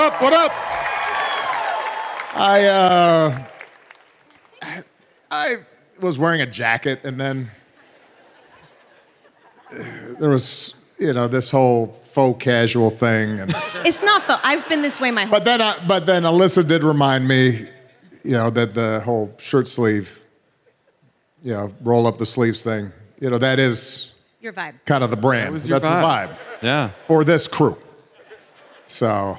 up? What up? I was wearing a jacket, and then there was, this whole faux casual thing. And It's not faux. I've been this way my whole but then Alyssa did remind me, that the whole shirt sleeve, roll up the sleeves thing, that is your vibe. kind of the brand. That was your That's vibe. the vibe. Yeah. For this crew. So,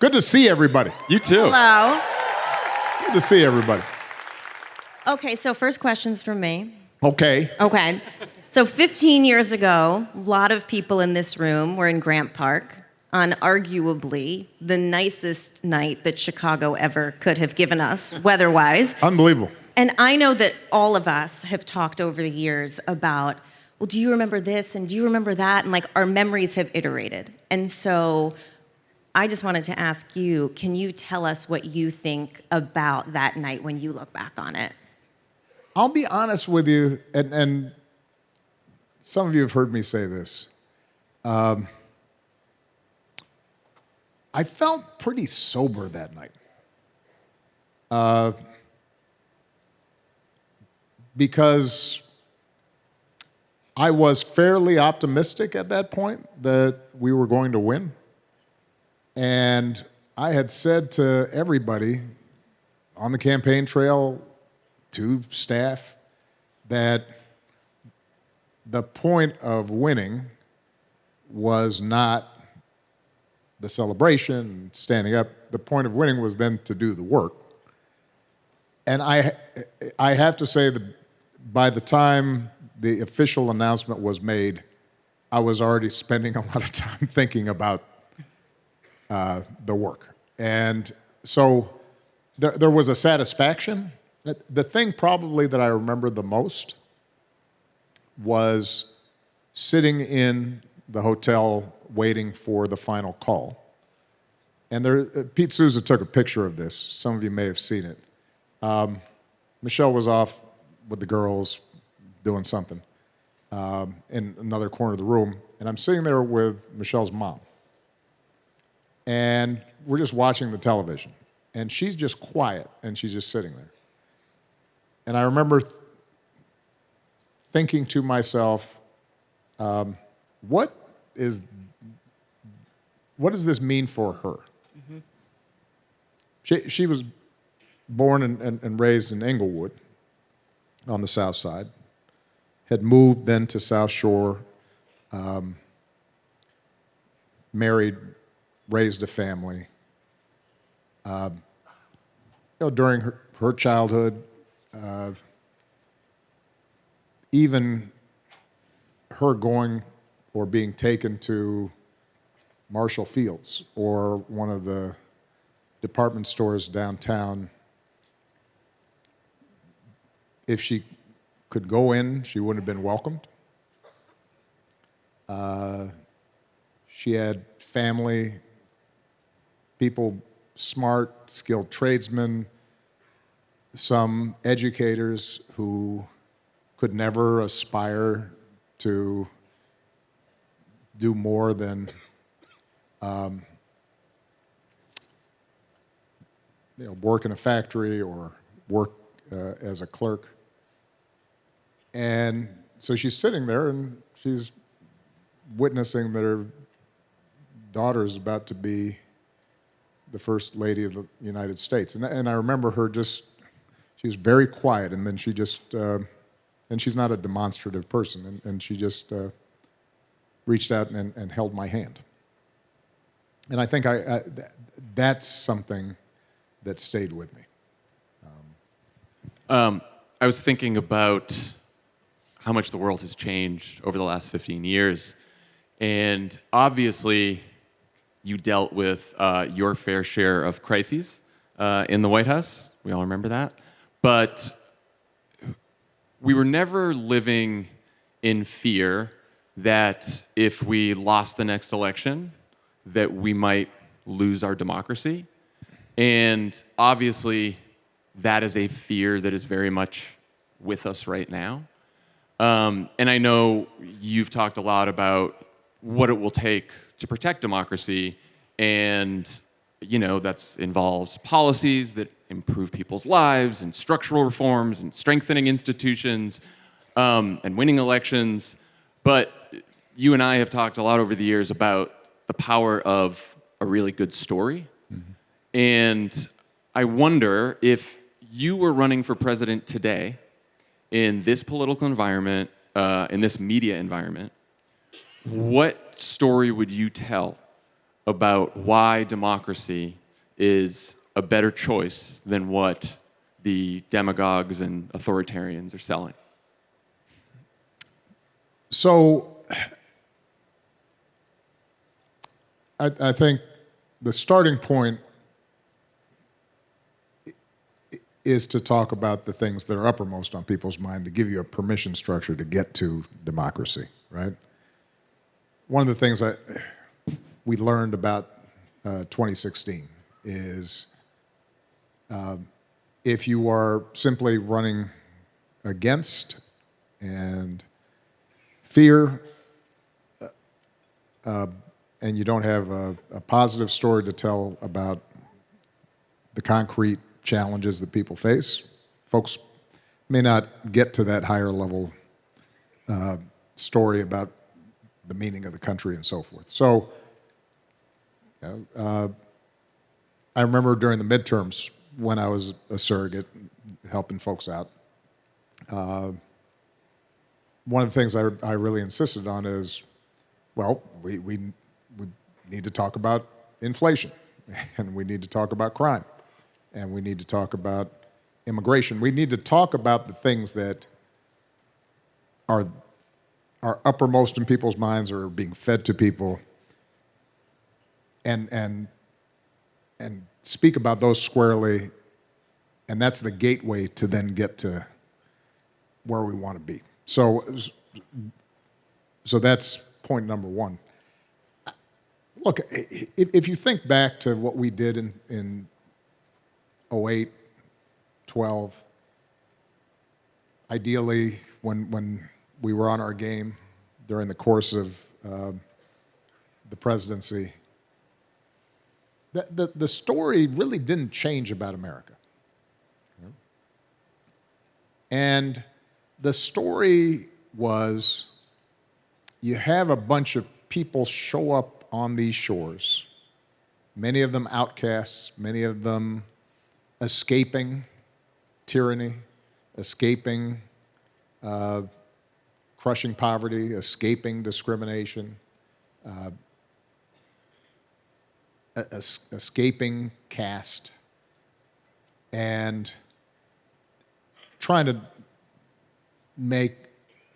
good to see everybody. You too. Hello. Good to see everybody. Okay, so first question's from me. Okay. Okay. So 15 years ago, a lot of people in this room were in Grant Park on arguably the nicest night that Chicago ever could have given us, weather-wise. Unbelievable. And I know that all of us have talked over the years about, well, do you remember this and do you remember that? And our memories have iterated. And so I just wanted to ask you, can you tell us what you think about that night when you look back on it? I'll be honest with you, and some of you have heard me say this. I felt pretty sober that night. Because I was fairly optimistic at that point that we were going to win. And I had said to everybody on the campaign trail, to staff, that the point of winning was not the celebration, standing up. The point of winning was then to do the work. And I have to say that by the time the official announcement was made, I was already spending a lot of time thinking about the work. And so there was a satisfaction. The thing probably that I remember the most was sitting in the hotel waiting for the final call. And Pete Souza took a picture of this. Some of you may have seen it. Michelle was off with the girls doing something in another corner of the room. And I'm sitting there with Michelle's mom. And we're just watching the television. And she's just quiet, and she's just sitting there. And I remember thinking to myself, what does this mean for her? Mm-hmm. She was born and raised in Englewood on the south side, had moved then to South Shore, married, raised a family. During her childhood, even her going or being taken to Marshall Fields or one of the department stores downtown, if she could go in, she wouldn't have been welcomed. She had family, people, smart, skilled tradesmen, some educators who could never aspire to do more than work in a factory or work as a clerk. And so she's sitting there and she's witnessing that her daughter is about to be the First Lady of the United States. And I remember her she was very quiet, and then she just, and she's not a demonstrative person, and she just reached out and held my hand. And I think that's something that stayed with me. I was thinking about how much the world has changed over the last 15 years. And obviously, you dealt with your fair share of crises in the White House. We all remember that. But we were never living in fear that if we lost the next election, that we might lose our democracy. And obviously, that is a fear that is very much with us right now. And I know you've talked a lot about what it will take to protect democracy and That's involves policies that improve people's lives and structural reforms and strengthening institutions and winning elections. But you and I have talked a lot over the years about the power of a really good story. And I wonder if you were running for president today in this political environment, in this media environment, what story would you tell about why democracy is a better choice than what the demagogues and authoritarians are selling? So I think the starting point is to talk about the things that are uppermost on people's mind, to give you a permission structure to get to democracy, right? One of the things we learned about 2016 is if you are simply running against and fear and you don't have a positive story to tell about the concrete challenges that people face, folks may not get to that higher level story about the meaning of the country and so forth. So I remember during the midterms when I was a surrogate helping folks out, one of the things I really insisted on is, well, we need to talk about inflation, and we need to talk about crime, and we need to talk about immigration. We need to talk about the things that are uppermost in people's minds or are being fed to people, and speak about those squarely, and that's the gateway to then get to where we want to be. So that's point number one. Look, if you think back to what we did in 08, 12, ideally when we were on our game during the course of the presidency, the story really didn't change about America. And the story was, you have a bunch of people show up on these shores, many of them outcasts, many of them escaping tyranny, escaping crushing poverty, escaping discrimination, escaping caste, and trying to make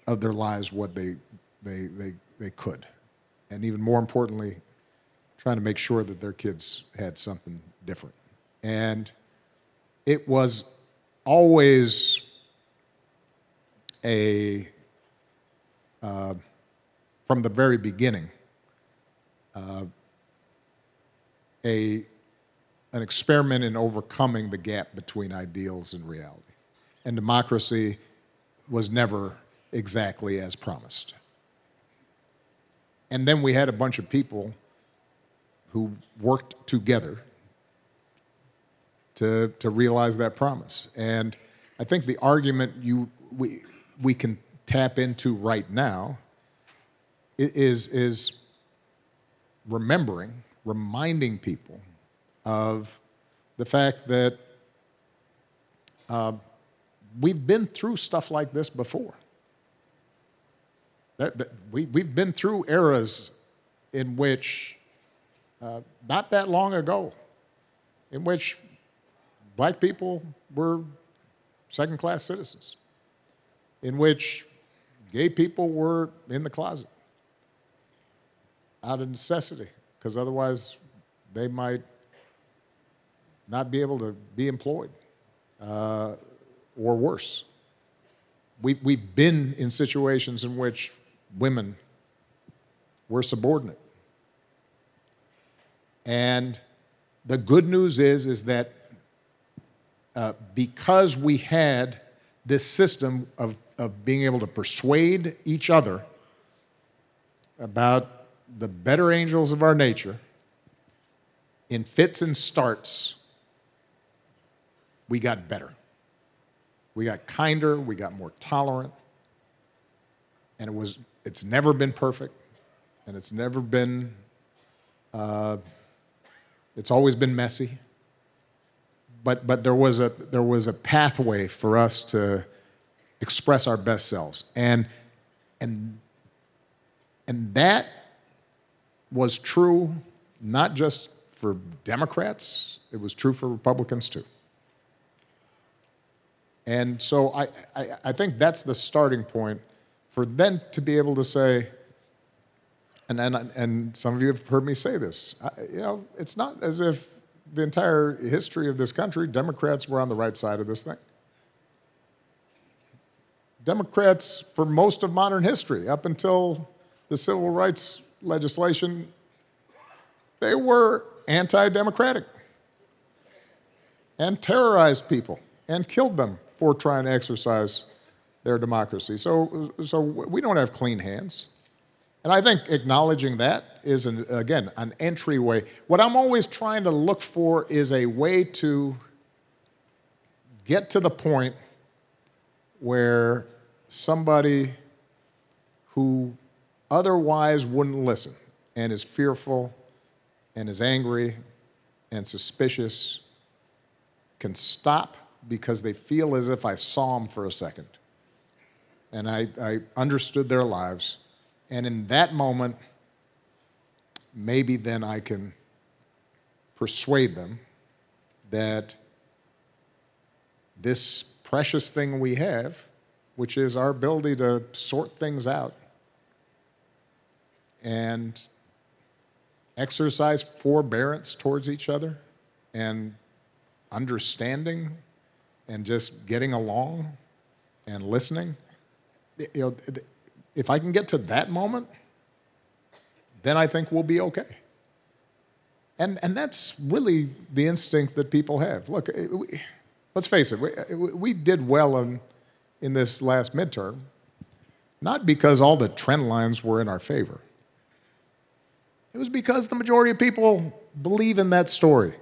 of their lives what they could. And even more importantly, trying to make sure that their kids had something different. And it was always from the very beginning, an experiment in overcoming the gap between ideals and reality. And democracy was never exactly as promised. And then we had a bunch of people who worked together to realize that promise. And I think the argument we can tap into right now is reminding people of the fact that we've been through stuff like this before. We've been through eras in which, not that long ago, in which black people were second-class citizens, in which gay people were in the closet out of necessity, because otherwise they might not be able to be employed, or worse. We've been in situations in which women were subordinate. And the good news is that because we had this system of being able to persuade each other about the better angels of our nature, in fits and starts, we got better. We got kinder, we got more tolerant, and it's never been perfect, and it's never been, it's always been messy. But there was a pathway for us to express our best selves, and that was true not just for Democrats, it was true for Republicans too. And so I think that's the starting point for then to be able to say, and some of you have heard me say this, it's not as if the entire history of this country, Democrats were on the right side of this thing. Democrats, for most of modern history, up until the civil rights legislation, they were anti-democratic and terrorized people and killed them for trying to exercise their democracy. So we don't have clean hands. And I think acknowledging that is, again, an entryway. What I'm always trying to look for is a way to get to the point where somebody who otherwise wouldn't listen and is fearful and is angry and suspicious can stop because they feel as if I saw them for a second. And I understood their lives. And in that moment, maybe then I can persuade them that this precious thing we have, which is our ability to sort things out and exercise forbearance towards each other and understanding and just getting along and listening, if I can get to that moment, then I think we'll be okay. And that's really the instinct that people have. Look, let's face it, we did well in this last midterm, not because all the trend lines were in our favor. It was because the majority of people believe in that story,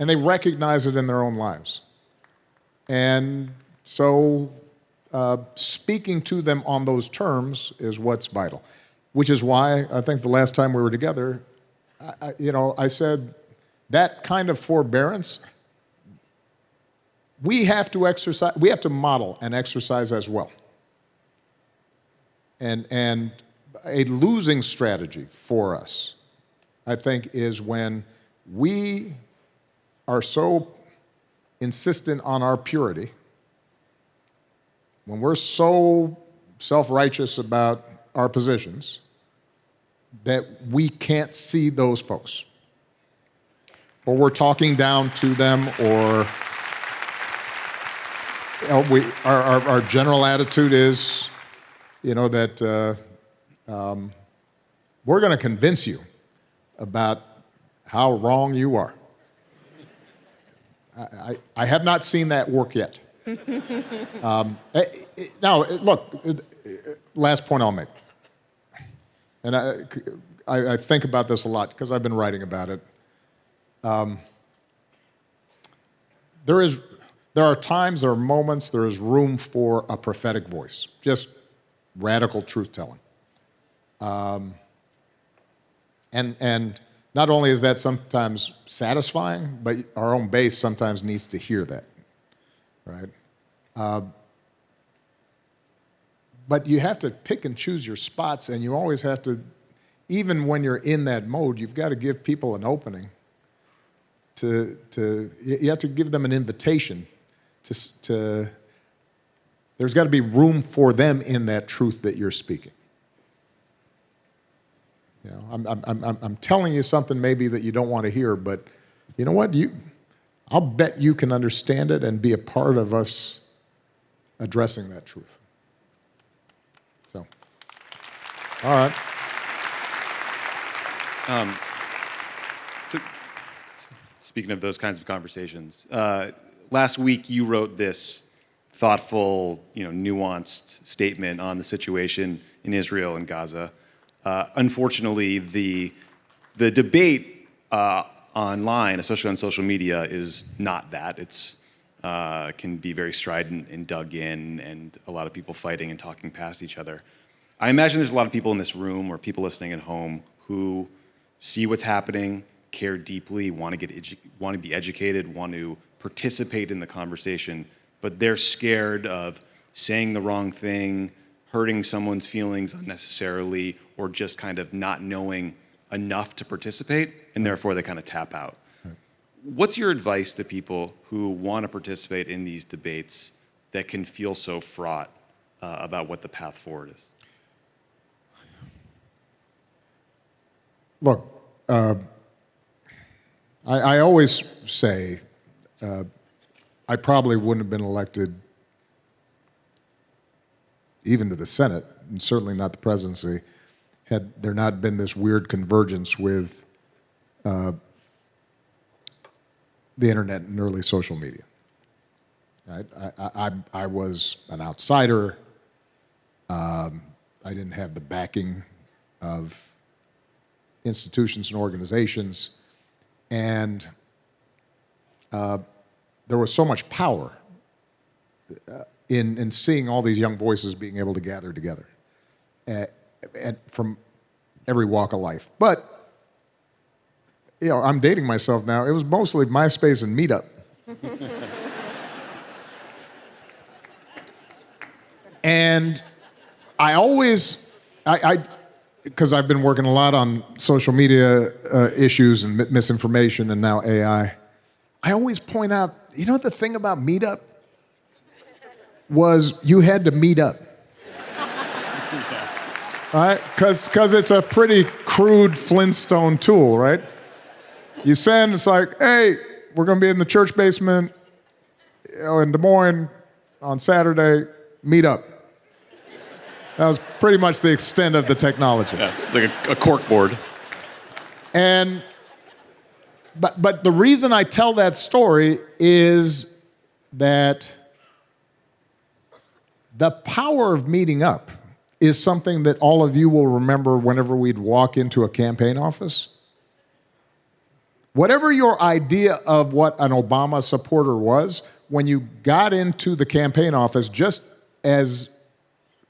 and they recognize it in their own lives. And so speaking to them on those terms is what's vital, which is why I think the last time we were together, I said that kind of forbearance, we have to exercise, we have to model and exercise as well. And a losing strategy for us, I think, is when we are so insistent on our purity, when we're so self-righteous about our positions that we can't see those folks, or we're talking down to them, or our general attitude is, that we're going to convince you about how wrong you are. I have not seen that work yet. Now, look, last point I'll make. And I think about this a lot because I've been writing about it. There are times, there are moments, there is room for a prophetic voice, just radical truth-telling. And not only is that sometimes satisfying, but our own base sometimes needs to hear that, right? But you have to pick and choose your spots, and you always have to, even when you're in that mode, you've got to give people an opening you have to give them an invitation to there's got to be room for them in that truth that you're speaking. I'm telling you something maybe that you don't want to hear, but you know what? I'll bet you can understand it and be a part of us addressing that truth. So, all right. So, speaking of those kinds of conversations, last week you wrote this thoughtful, nuanced statement on the situation in Israel and Gaza. Unfortunately, the debate on online, especially on social media, is not that. It's can be very strident and dug in, and a lot of people fighting and talking past each other. I imagine there's a lot of people in this room or people listening at home who see what's happening, care deeply, want to be educated, want to participate in the conversation, but they're scared of saying the wrong thing, hurting someone's feelings unnecessarily, or just kind of not knowing enough to participate, and therefore they kind of tap out. What's your advice to people who want to participate in these debates that can feel so fraught about what the path forward is? Look, I always say I probably wouldn't have been elected even to the Senate, and certainly not the presidency, had there not been this weird convergence with the internet and early social media. Right? I was an outsider. I didn't have the backing of institutions and organizations, and there was so much power in seeing all these young voices being able to gather together from every walk of life. But I'm dating myself now. It was mostly MySpace and Meetup. And I always, because I've been working a lot on social media issues and misinformation and now AI, I always point out, the thing about Meetup was you had to meet up. Right? Because it's a pretty crude Flintstone tool, right? You send, it's like, hey, we're going to be in the church basement in Des Moines on Saturday, meet up. That was pretty much the extent of the technology. Yeah, it's like a cork board. But the reason I tell that story is that the power of meeting up is something that all of you will remember whenever we'd walk into a campaign office. Whatever your idea of what an Obama supporter was, when you got into the campaign office, just as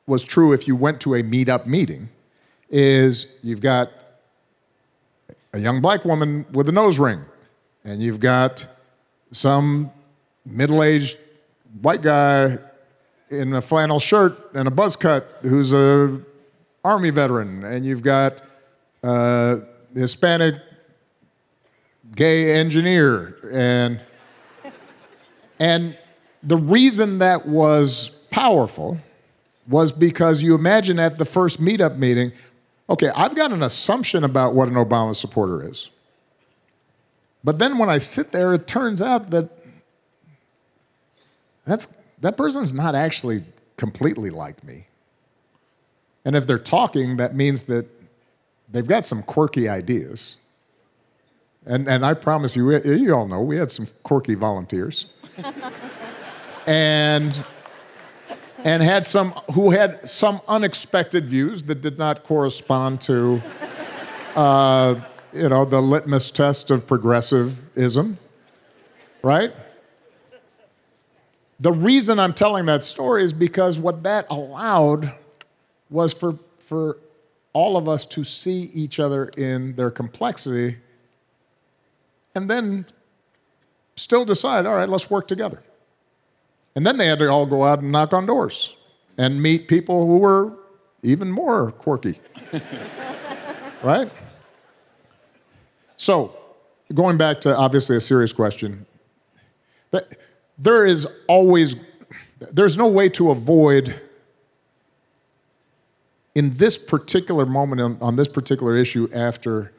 was true if you went to a meetup meeting, is you've got a young black woman with a nose ring, and you've got some middle-aged white guy in a flannel shirt and a buzz cut who's a Army veteran, and you've got a Hispanic gay engineer, and the reason that was powerful was because you imagine at the first meetup meeting, okay, I've got an assumption about what an Obama supporter is. But then when I sit there, it turns out that that person's not actually completely like me. And if they're talking, that means that they've got some quirky ideas. And I promise you, you all know, we had some quirky volunteers. and had some who had some unexpected views that did not correspond to the litmus test of progressivism, right? The reason I'm telling that story is because what that allowed was for all of us to see each other in their complexity and then still decide, all right, let's work together. And then they had to all go out and knock on doors and meet people who were even more quirky, right? So, going back to obviously a serious question, there's no way to avoid, in this particular moment on this particular issue, after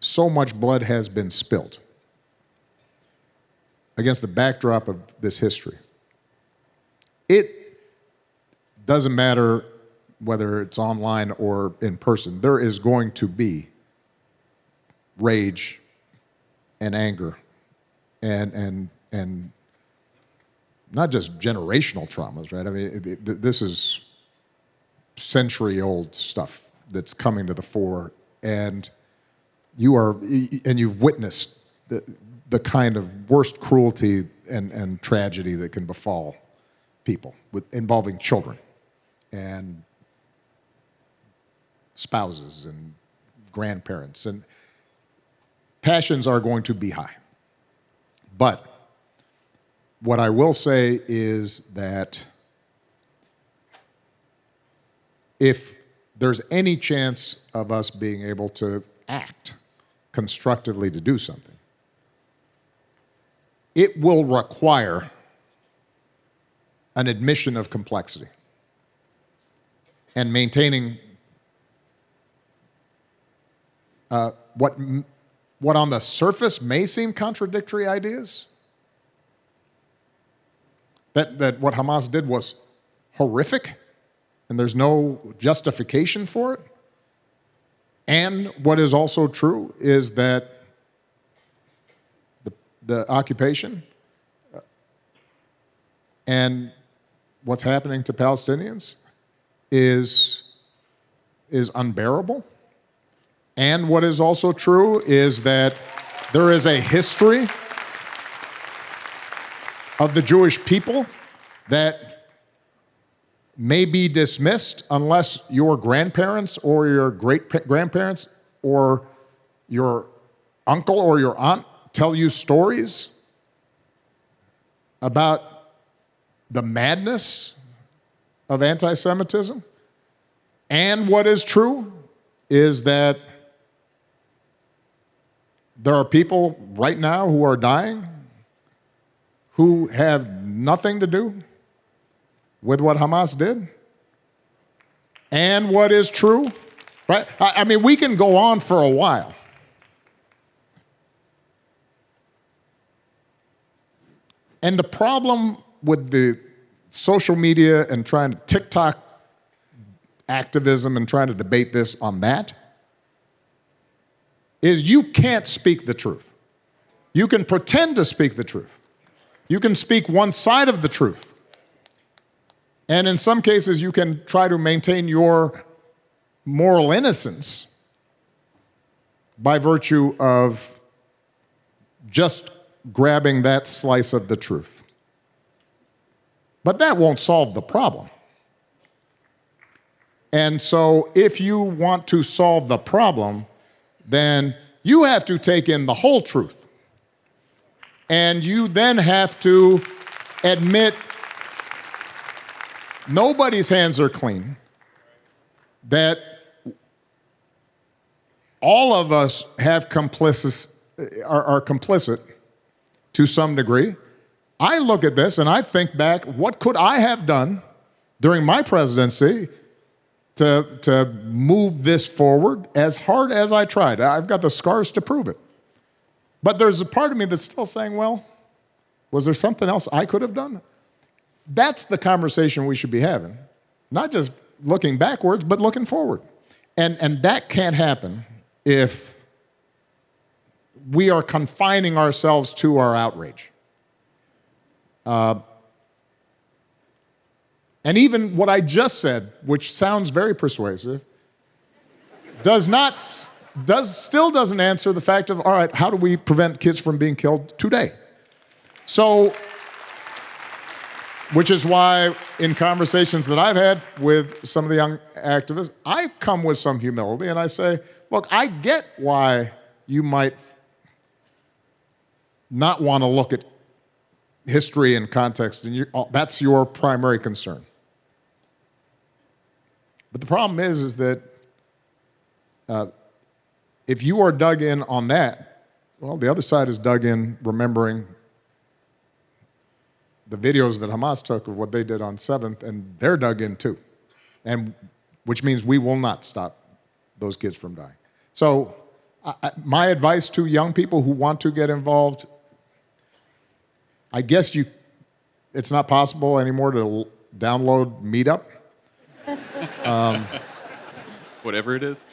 so much blood has been spilled against the backdrop of this history. It doesn't matter whether it's online or in person. There is going to be rage and anger and not just generational traumas, right? I mean, this is century-old stuff that's coming to the fore. And and you've witnessed the kind of worst cruelty and tragedy that can befall people involving children and spouses and grandparents. And passions are going to be high. But what I will say is that if there's any chance of us being able to act constructively to do something, it will require an admission of complexity and maintaining what on the surface may seem contradictory ideas. That what Hamas did was horrific, and there's no justification for it. And what is also true is that the occupation and what's happening to Palestinians is unbearable. And what is also true is that there is a history of the Jewish people that may be dismissed unless your grandparents or your great-grandparents or your uncle or your aunt tell you stories about the madness of anti-Semitism. And what is true is that there are people right now who are dying who have nothing to do with what Hamas did. And what is true, right? I mean, we can go on for a while. And the problem with the social media and trying to TikTok activism and trying to debate this on that is you can't speak the truth. You can pretend to speak the truth. You can speak one side of the truth. And in some cases, you can try to maintain your moral innocence by virtue of just grabbing that slice of the truth. But that won't solve the problem. And so if you want to solve the problem, then you have to take in the whole truth. And you then have to admit nobody's hands are clean, that all of us have are complicit to some degree. I look at this and I think back, what could I have done during my presidency to move this forward as hard as I tried? I've got the scars to prove it. But there's a part of me that's still saying, well, was there something else I could have done? That's the conversation we should be having. Not just looking backwards, but looking forward. And that can't happen if we are confining ourselves to our outrage. And even what I just said, which sounds very persuasive, still doesn't answer the fact of, all right, how do we prevent kids from being killed today? So, which is why in conversations that I've had with some of the young activists, I come with some humility and I say, look, I get why you might not want to look at history and context, and that's your primary concern. But the problem is that if you are dug in on that, well, the other side is dug in remembering the videos that Hamas took of what they did on 7th, and they're dug in too, and which means we will not stop those kids from dying. So my advice to young people who want to get involved, I guess it's not possible anymore to download Meetup. Whatever it is.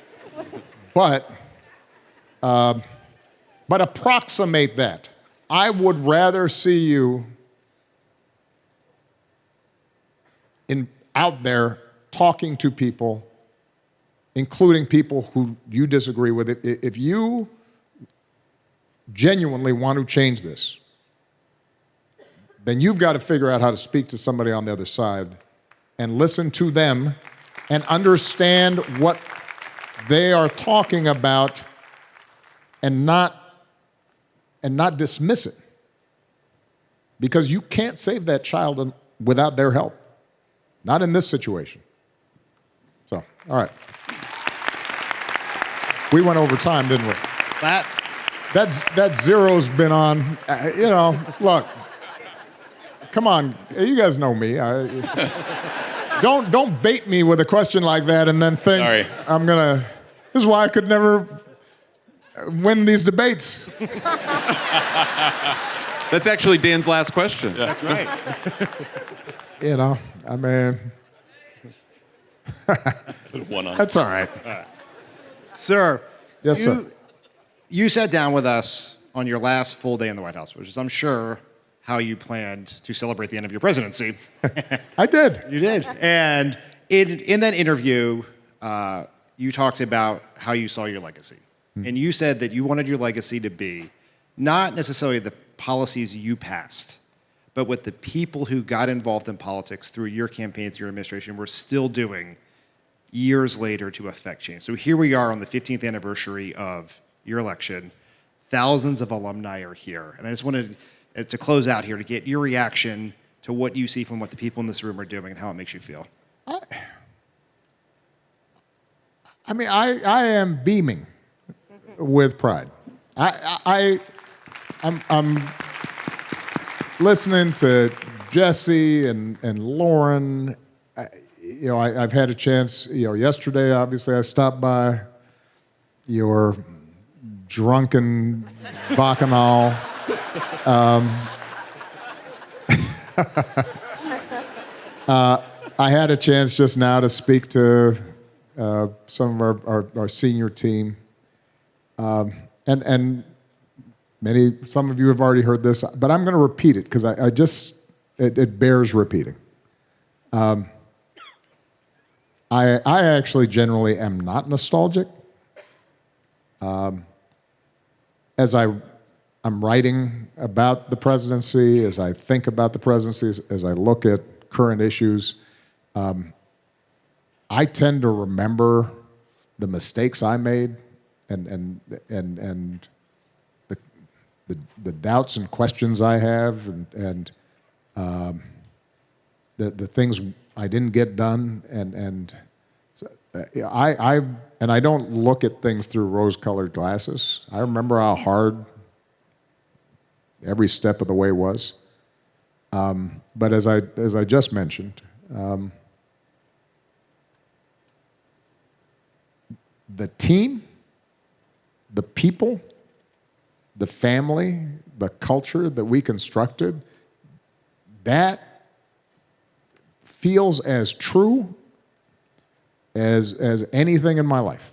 But approximate that. I would rather see you out there talking to people including people who you disagree with. If you genuinely want to change this, then you've got to figure out how to speak to somebody on the other side and listen to them and understand what they are talking about and not dismiss it. Because you can't save that child without their help. Not in this situation. So, all right. We went over time, didn't we? That zero's been on. Look. Come on, you guys know me. Don't bait me with a question like that and then think I'm gonna. This is why I could never win these debates. That's actually Dan's last question. Yeah. That's right. I mean, that's all right. Sir. Yes, sir. You sat down with us on your last full day in the White House, which is, I'm sure, how you planned to celebrate the end of your presidency. I did. You did. And in that interview, you talked about how you saw your legacy. And you said that you wanted your legacy to be not necessarily the policies you passed, but what the people who got involved in politics through your campaigns, your administration, were still doing years later to affect change. So here we are on the 15th anniversary of your election. Thousands of alumni are here. And I just wanted to close out here to get your reaction to what you see from what the people in this room are doing and how it makes you feel. I mean, I am beaming with pride. I'm listening to Jesse and Lauren. I've had a chance. Yesterday, obviously, I stopped by your drunken bacchanal. I had a chance just now to speak to some of our senior team. And some of you have already heard this, but I'm going to repeat it because it bears repeating. I actually generally am not nostalgic. As I'm writing about the presidency, as I think about the presidency, as I look at current issues, I tend to remember the mistakes I made and the doubts and questions I have and the things I didn't get done and I don't look at things through rose-colored glasses. I remember how hard every step of the way was. But as I just mentioned, the team, the people, the family, the culture that we constructed, that feels as true as anything in my life.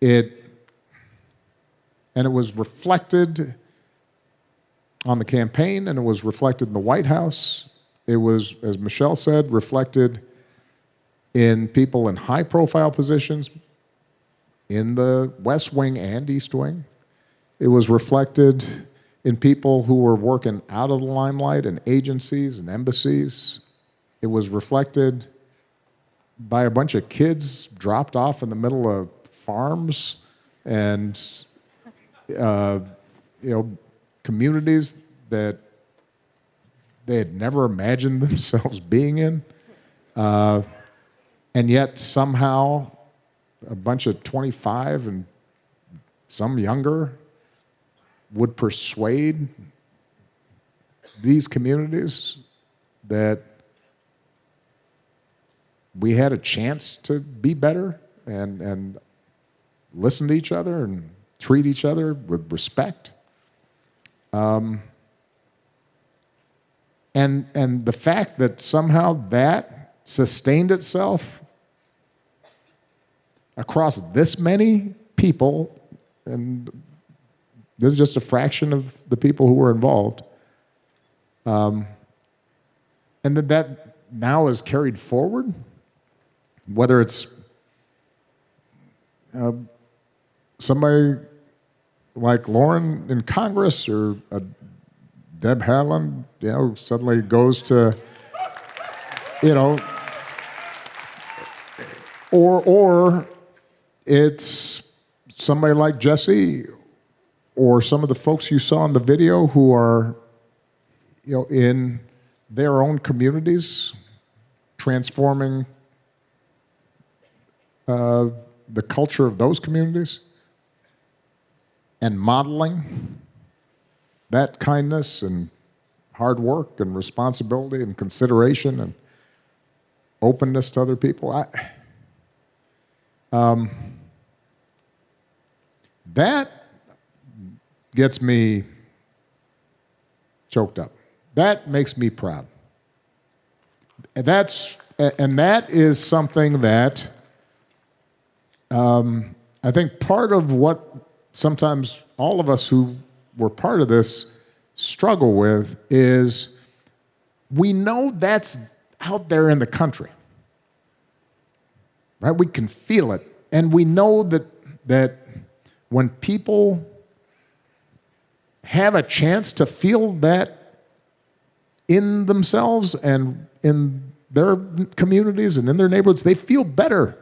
And it was reflected on the campaign, and it was reflected in the White House. It was, as Michelle said, reflected in people in high-profile positions in the West Wing and East Wing. It was reflected in people who were working out of the limelight in agencies and embassies. It was reflected by a bunch of kids dropped off in the middle of farms and communities that they had never imagined themselves being in. And yet somehow a bunch of 25 and some younger would persuade these communities that we had a chance to be better and listen to each other and treat each other with respect. And the fact that somehow that sustained itself across this many people, and this is just a fraction of the people who were involved, and that now is carried forward, whether it's somebody like Lauren in Congress or Deb Haaland, suddenly goes to, or it's somebody like Jesse or some of the folks you saw in the video who are, in their own communities, transforming the culture of those communities and modeling that kindness and hard work and responsibility and consideration and openness to other people. That gets me choked up. That makes me proud. And that is something that I think part of what sometimes all of us who were part of this struggle with is we know that's out there in the country, right? We can feel it. And we know that when people have a chance to feel that in themselves and in their communities and in their neighborhoods, they feel better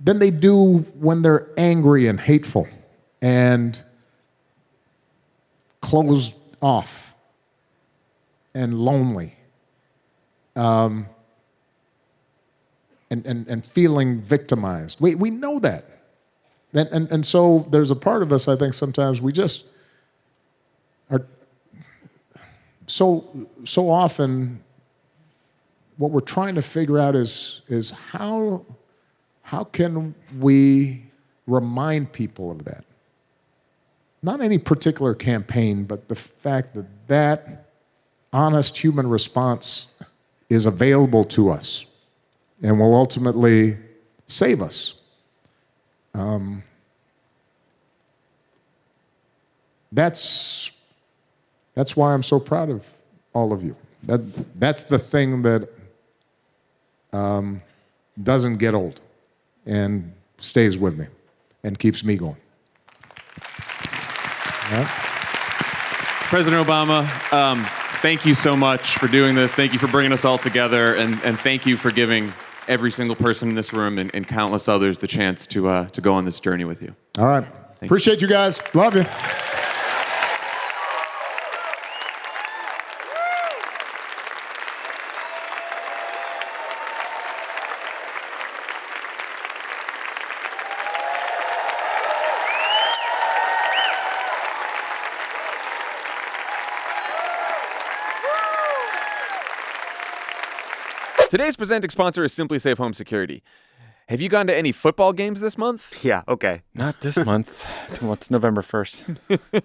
than they do when they're angry and hateful and closed off and lonely and feeling victimized. We know that. And so there's a part of us, I think, sometimes we just are so often what we're trying to figure out is how can we remind people of that? Not any particular campaign, but the fact that honest human response is available to us and will ultimately save us. That's why I'm so proud of all of you. That's the thing that doesn't get old and stays with me and keeps me going. Yeah. President Obama, thank you so much for doing this. Thank you for bringing us all together, and thank you for giving every single person in this room and countless others the chance to go on this journey with you. All right. Appreciate you guys. Love you. Today's presenting sponsor is Simply Safe Home Security. Have you gone to any football games this month? Yeah, okay. Not this month. What's November 1st?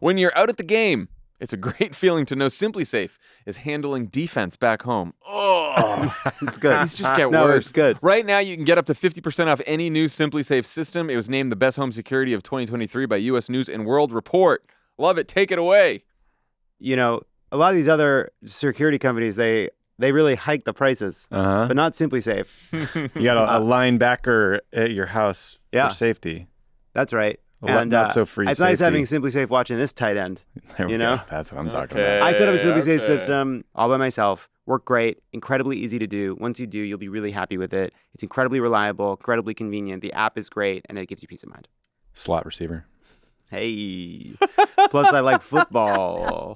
When you're out at the game, it's a great feeling to know Simply Safe is handling defense back home. Oh, It's good. these just get No, worse. it's good. Right now, you can get up to 50% off any new Simply Safe system. It was named the best home security of 2023 by U.S. News and World Report. Love it. Take it away. You know, a lot of these other security companies, they really hike the prices, but not Simply Safe. You got a linebacker at your house Yeah. for safety. That's right. And not so free It's nice safety. having Simply Safe watching this tight end. There we You know? go. That's what I'm talking Okay. about. I set up a Simply Safe okay. system all by myself. Worked great, incredibly easy to do. Once you do, you'll be really happy with it. It's incredibly reliable, incredibly convenient. The app is great, and it gives you peace of mind. Slot receiver. Hey. Plus, I like football.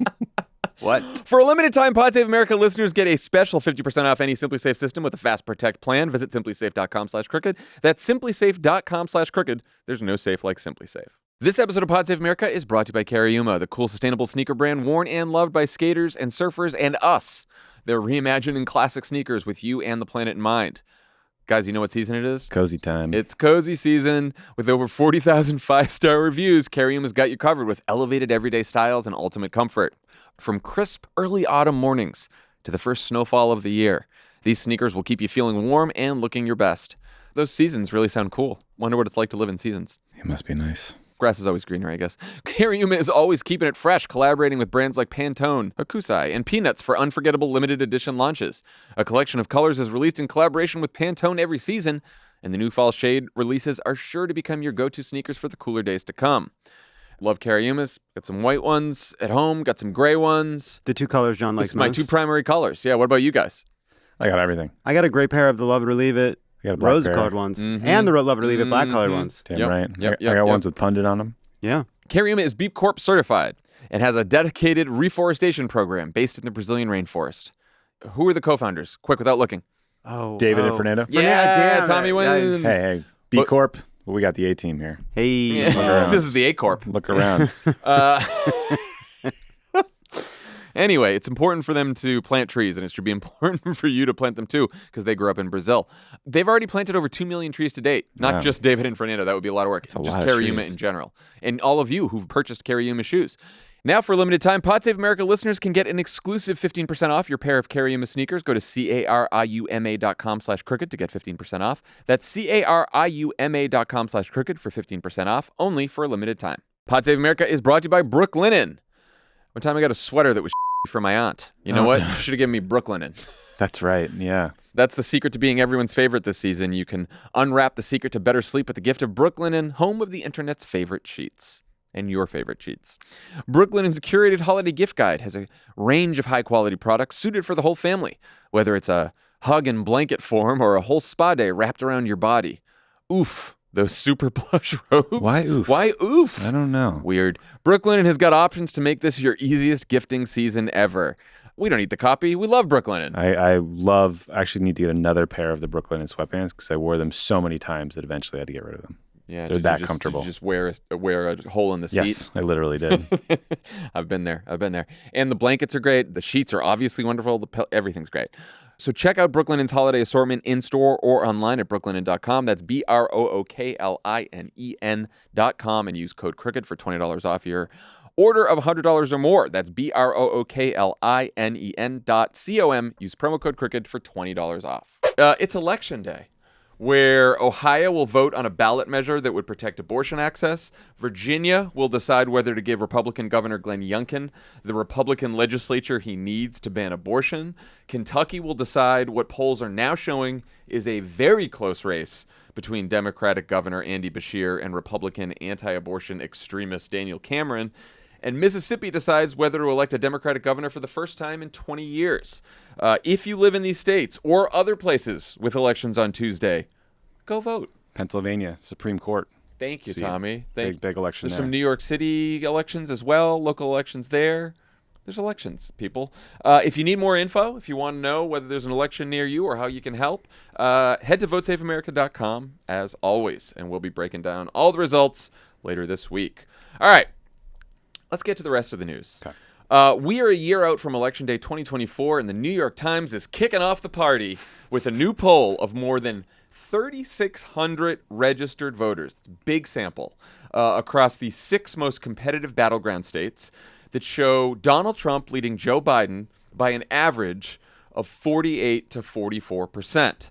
What? For a limited time, Pod Save America listeners get a special 50% off any Simply Safe system with a Fast Protect plan. Visit simplysafe.com/crooked. That's simplysafe.com/crooked. There's no safe like Simply Safe. This episode of Pod Save America is brought to you by Cariuma, the cool sustainable sneaker brand worn and loved by skaters and surfers and us. They're reimagining classic sneakers with you and the planet in mind. Guys, you know what season it is? Cozy time. It's cozy season. With over 40,000 five-star reviews, Carium has got you covered with elevated everyday styles and ultimate comfort. From crisp early autumn mornings to the first snowfall of the year, these sneakers will keep you feeling warm and looking your best. Those seasons really sound cool. Wonder what it's like to live in seasons. It must be nice. Grass is always greener, I guess. Cariuma is always keeping it fresh, collaborating with brands like Pantone, Hokusai, and Peanuts for unforgettable limited edition launches. A collection of colors is released in collaboration with Pantone every season, And the new fall shade releases are sure to become your go-to sneakers for the cooler days to come. Love Cariumas. Got some white ones at home. Got some gray ones. The two colors John likes It's my most. two primary colors. Yeah, what about you guys? I got everything. I got a gray pair of the Love It or Leave It I got a black rose-colored pair. ones and the Love It or Leave It black-colored ones. Damn Yep, right. yep, I got yep, ones yep. with pundit on them. Yeah. Cariuma is B Corp certified and has a dedicated reforestation program based in the Brazilian rainforest. Who are the co-founders? Quick, without looking. Oh, David and Fernando. Yeah, damn Tommy it. wins. Hey, B But- Corp. Well, we got the A team here. Hey. Yeah. This is the A Corp. Look around. Anyway, it's important for them to plant trees, and it should be important for you to plant them too, because they grew up in Brazil. They've already planted over 2 million trees to date. Not Wow. just David and Fernando. That would be a lot of work. a Just lot of Cariuma trees. in general. And all of you who've purchased Cariuma shoes. Now, for a limited time, Pod Save America listeners can get an exclusive 15% off your pair of Cariuma sneakers. Go to cariuma.com/crooked to get 15% off. That's cariuma.com/crooked for 15% off, only for a limited time. Pod Save America is brought to you by Brooklinen. One time I got a sweater that was for my aunt. You know what? You should have given me Brooklinen. That's right. Yeah. That's the secret to being everyone's favorite this season. You can unwrap the secret to better sleep with the gift of Brooklinen, home of the internet's favorite sheets. And your favorite sheets. Brooklinen's curated holiday gift guide has a range of high-quality products suited for the whole family, whether it's a hug and blanket form or a whole spa day wrapped around your body. Oof, those super plush robes. Why oof? Why oof? I don't know. Weird. Brooklinen has got options to make this your easiest gifting season ever. We don't eat the copy. We love Brooklinen. I actually need to get another pair of the Brooklyn and sweatpants because I wore them so many times that eventually I had to get rid of them. Yeah, They're that comfortable. Did you just wear a hole in the seat? Yes, I literally did. I've been there. And the blankets are great. The sheets are obviously wonderful. Everything's great. So check out Brooklinen's holiday assortment in-store or online at brooklinen.com. That's BROOKLINEN.com and use code CROOKED for $20 off your order of $100 or more. That's BROOKLINEN.com. Use promo code CROOKED for $20 off. It's election day, where Ohio will vote on a ballot measure that would protect abortion access. Virginia will decide whether to give Republican Governor Glenn Youngkin the Republican legislature he needs to ban abortion. Kentucky will decide what polls are now showing is a very close race between Democratic Governor Andy Beshear and Republican anti-abortion extremist Daniel Cameron. And Mississippi decides whether to elect a Democratic governor for the first time in 20 years. If you live in these states or other places with elections on Tuesday, go vote. Pennsylvania, Supreme Court. Thank you, See, Tommy. big election There's there. some New York City elections as well, local elections there. There's elections, people. If you need more info, if you want to know whether there's an election near you or how you can help, head to votesaveamerica.com as always, and we'll be breaking down all the results later this week. All right. Let's get to the rest of the news. Okay. We are a year out from Election Day 2024, and the New York Times is kicking off the party with a new poll of more than 3,600 registered voters. It's a big sample across the 6 most competitive battleground states that show Donald Trump leading Joe Biden by an average of 48 to 44%.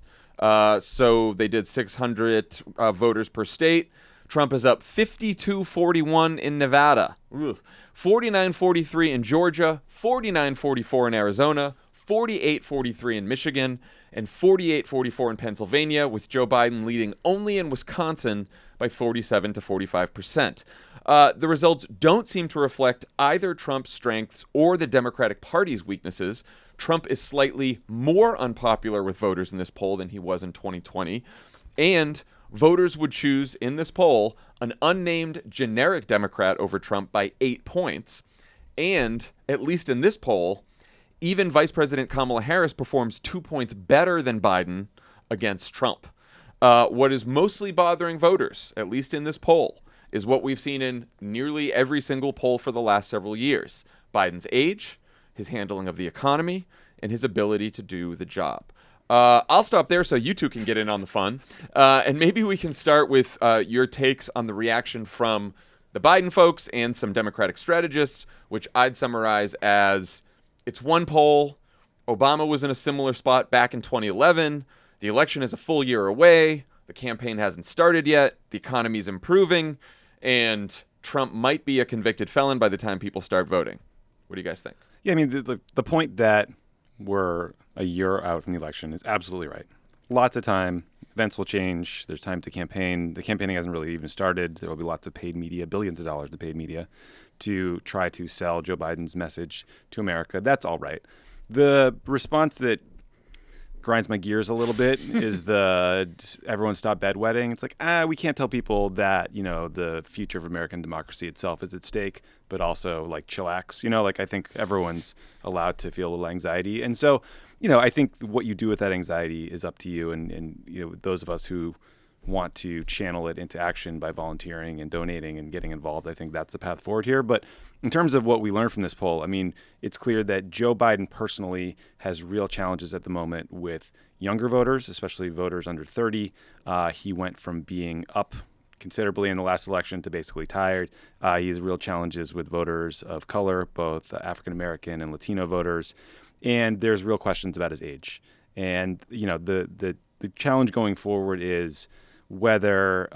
So they did 600 voters per state. Trump is up 52-41 in Nevada, 49-43 in Georgia, 49-44 in Arizona, 48-43 in Michigan, and 48-44 in Pennsylvania, with Joe Biden leading only in Wisconsin by 47 to 45%. The results don't seem to reflect either Trump's strengths or the Democratic Party's weaknesses. Trump is slightly more unpopular with voters in this poll than he was in 2020, and voters would choose in this poll an unnamed generic Democrat over Trump by 8 points. And, at least in this poll, even Vice President Kamala Harris performs 2 points better than Biden against Trump. What is mostly bothering voters, at least in this poll, is what we've seen in nearly every single poll for the last several years. Biden's age, his handling of the economy, and his ability to do the job. I'll stop there so you two can get in on the fun. And maybe we can start with your takes on the reaction from the Biden folks and some Democratic strategists, which I'd summarize as it's one poll. Obama was in a similar spot back in 2011. The election is a full year away. The campaign hasn't started yet. The economy's improving. And Trump might be a convicted felon by the time people start voting. What do you guys think? Yeah, I mean, the point that we're a year out from the election is absolutely right. Lots of time. events will change. There's time to campaign. The campaigning hasn't really even started. There will be lots of paid media, billions of dollars to paid media to try to sell Joe Biden's message to America. That's all right. The response that grinds my gears a little bit is the everyone stop bedwetting. It's like, we can't tell people that, the future of American democracy itself is at stake, but also like chillax. Like I think everyone's allowed to feel a little anxiety. And so, I think what you do with that anxiety is up to you. And those of us who want to channel it into action by volunteering and donating and getting involved, I think that's the path forward here. But in terms of what we learned from this poll, I mean, it's clear that Joe Biden personally has real challenges at the moment with younger voters, especially voters under 30. He went from being up considerably in the last election to basically tired. He has real challenges with voters of color, both African-American and Latino voters. And there's real questions about his age. And, the challenge going forward is whether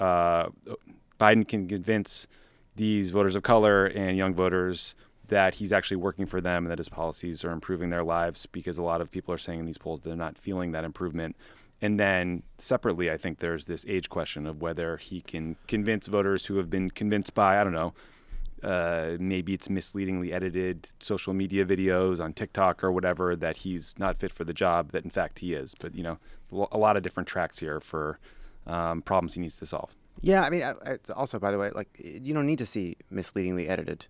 Biden can convince these voters of color and young voters that he's actually working for them and that his policies are improving their lives, because a lot of people are saying in these polls they're not feeling that improvement. And then separately, I think there's this age question of whether he can convince voters who have been convinced by, I don't know, maybe it's misleadingly edited social media videos on TikTok or whatever, that he's not fit for the job, that in fact he is. But, a lot of different tracks here for problems he needs to solve. Yeah, I mean, it's also, by the way, like, you don't need to see misleadingly edited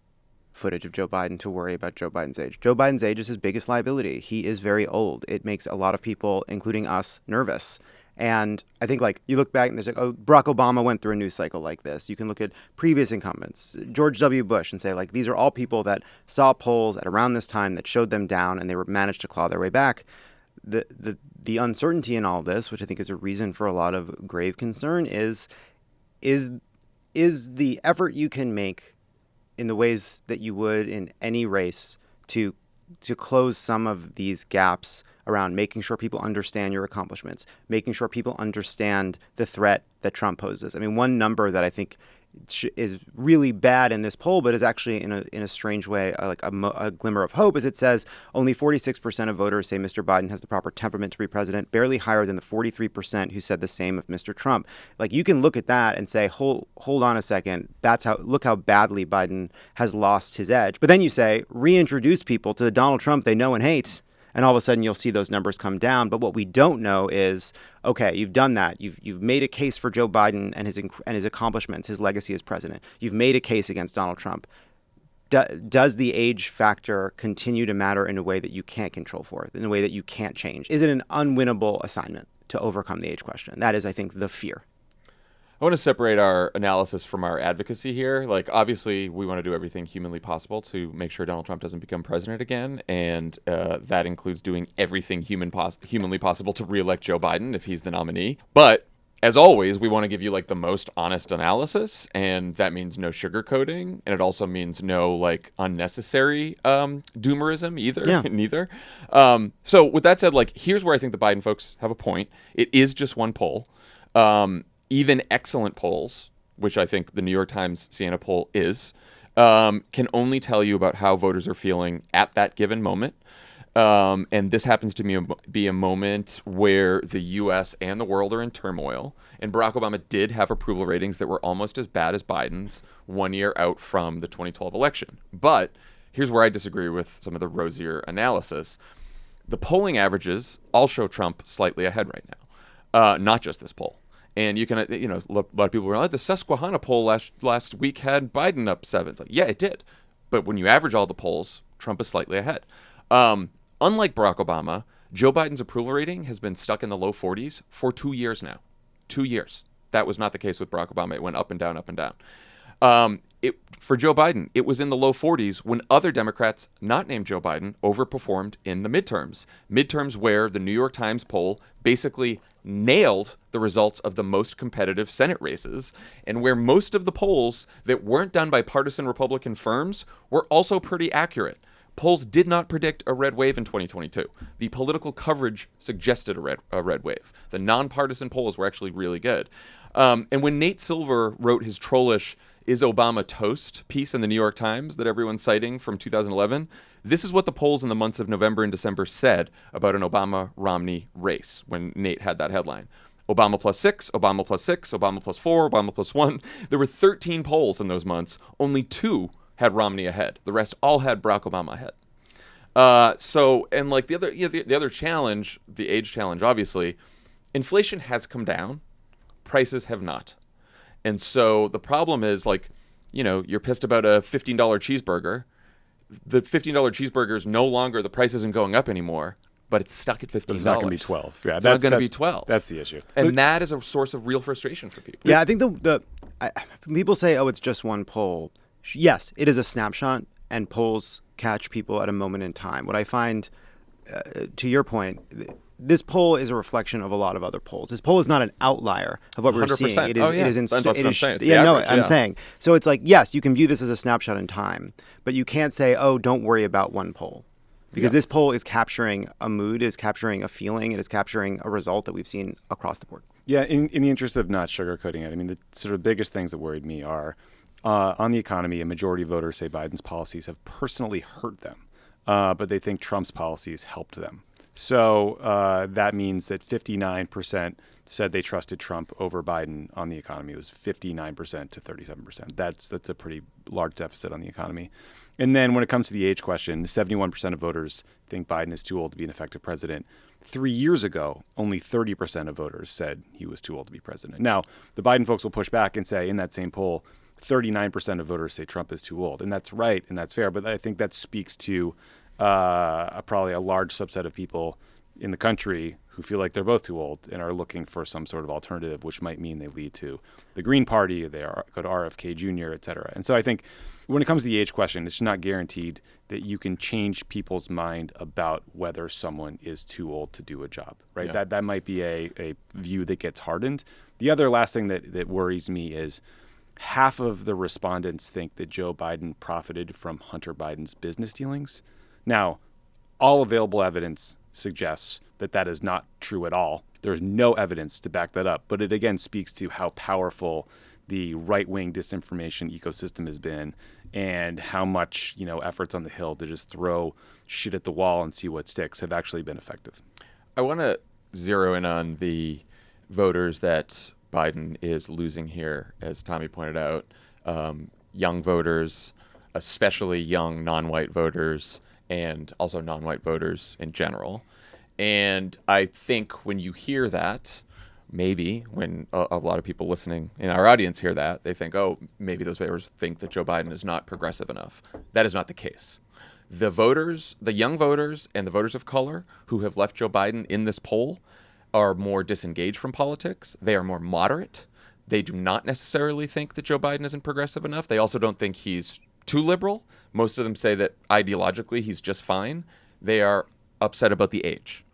footage of Joe Biden to worry about Joe Biden's age. Joe Biden's age is his biggest liability. He is very old. It makes a lot of people, including us, nervous. And I think, like, you look back and there's like, Barack Obama went through a news cycle like this. You can look at previous incumbents, George W. Bush, and say, like, these are all people that saw polls at around this time that showed them down and they managed to claw their way back. The uncertainty in all this, which I think is a reason for a lot of grave concern, is the effort you can make in the ways that you would in any race to close some of these gaps around making sure people understand your accomplishments, making sure people understand the threat that Trump poses. I mean, one number that I think is really bad in this poll, but is actually in a strange way like a glimmer of hope, is it says only 46% of voters say Mr. Biden has the proper temperament to be president, barely higher than the 43% who said the same of Mr. Trump. Like, you can look at that and say, hold on a second, look how badly Biden has lost his edge. But then you say, reintroduce people to the Donald Trump they know and hate, and all of a sudden you'll see those numbers come down. But what we don't know is, okay, you've done that. You've made a case for Joe Biden and his accomplishments, his legacy as president. You've made a case against Donald Trump. Does the age factor continue to matter in a way that you can't control for, in a way that you can't change? Is it an unwinnable assignment to overcome the age question? That is, I think, the fear. I want to separate our analysis from our advocacy here. Like, obviously, we want to do everything humanly possible to make sure Donald Trump doesn't become president again. And that includes doing everything humanly possible to reelect Joe Biden if he's the nominee. But as always, we want to give you like the most honest analysis. And that means no sugarcoating. And it also means no like unnecessary doomerism either. Yeah. Neither. So with that said, like, here's where I think the Biden folks have a point. It is just one poll. Even excellent polls, which I think the New York Times Siena poll is, can only tell you about how voters are feeling at that given moment. And this happens to be a moment where the U.S. and the world are in turmoil. And Barack Obama did have approval ratings that were almost as bad as Biden's 1 year out from the 2012 election. But here's where I disagree with some of the rosier analysis. The polling averages all show Trump slightly ahead right now, not just this poll. And you can, a lot of people were like, the Susquehanna poll last week had Biden up 7. It's like, yeah, it did. But when you average all the polls, Trump is slightly ahead. Unlike Barack Obama, Joe Biden's approval rating has been stuck in the low 40s for 2 years now. 2 years. That was not the case with Barack Obama. It went up and down, up and down. For Joe Biden, it was in the low 40s when other Democrats not named Joe Biden overperformed in the midterms. Midterms where the New York Times poll basically nailed the results of the most competitive Senate races, and where most of the polls that weren't done by partisan Republican firms were also pretty accurate. Polls did not predict a red wave in 2022. The political coverage suggested a red wave. The nonpartisan polls were actually really good. And when Nate Silver wrote his trollish "Is Obama Toast?" piece in the New York Times that everyone's citing from 2011, this is what the polls in the months of November and December said about an Obama-Romney race when Nate had that headline. Obama plus 6, Obama plus 6, Obama plus 4, Obama plus 1. There were 13 polls in those months. Only 2 had Romney ahead. The rest all had Barack Obama ahead. And like the other challenge, the age challenge, obviously, inflation has come down, prices have not. And so the problem is, like, you know, you're pissed about a $15 cheeseburger. The $15 cheeseburger is no longer, the price isn't going up anymore, but it's stuck at $15. But it's not going to be 12. Yeah, it's not going to be 12. That's the issue. And that is a source of real frustration for people. Yeah, I think people say, oh, it's just one poll. Yes, it is a snapshot, and polls catch people at a moment in time. What I find, to your point, this poll is a reflection of a lot of other polls. This poll is not an outlier of what we're 100%. seeing. It is. Oh, yeah. It is. That's what I'm saying. It's the yeah, no, average, I'm yeah. saying. So it's like, yes, you can view this as a snapshot in time, but you can't say, oh, don't worry about one poll. Because this poll is capturing a mood, is capturing a feeling, it is capturing a result that we've seen across the board. Yeah, in the interest of not sugarcoating it, I mean, the sort of biggest things that worried me are on the economy, a majority of voters say Biden's policies have personally hurt them, but they think Trump's policies helped them. So that means that 59% said they trusted Trump over Biden on the economy. It was 59% to 37%. That's a pretty large deficit on the economy. And then when it comes to the age question, 71% of voters think Biden is too old to be an effective president. 3 years ago, only 30% of voters said he was too old to be president. Now, the Biden folks will push back and say in that same poll, 39% of voters say Trump is too old. And that's right, and that's fair. But I think that speaks to probably a large subset of people in the country who feel like they're both too old and are looking for some sort of alternative, which might mean they lead to the Green Party, they go to RFK Jr., et cetera. And so I think when it comes to the age question, it's not guaranteed that you can change people's mind about whether someone is too old to do a job, right? Yeah. That might be a view that gets hardened. The other last thing that worries me is half of the respondents think that Joe Biden profited from Hunter Biden's business dealings. Now, all available evidence suggests that that is not true at all. There's no evidence to back that up. But it again speaks to how powerful the right-wing disinformation ecosystem has been and how much, efforts on the Hill to just throw shit at the wall and see what sticks have actually been effective. I want to zero in on the voters that Biden is losing here, as Tommy pointed out. Young voters, especially young non-white voters, and also non-white voters in general. And I think when you hear that, maybe when a lot of people listening in our audience hear that, they think, oh, maybe those voters think that Joe Biden is not progressive enough. That is not the case. The voters, the young voters and the voters of color who have left Joe Biden in this poll are more disengaged from politics. They are more moderate. They do not necessarily think that Joe Biden isn't progressive enough. They also don't think he's too liberal. Most of them say that ideologically he's just fine. They are upset about the age,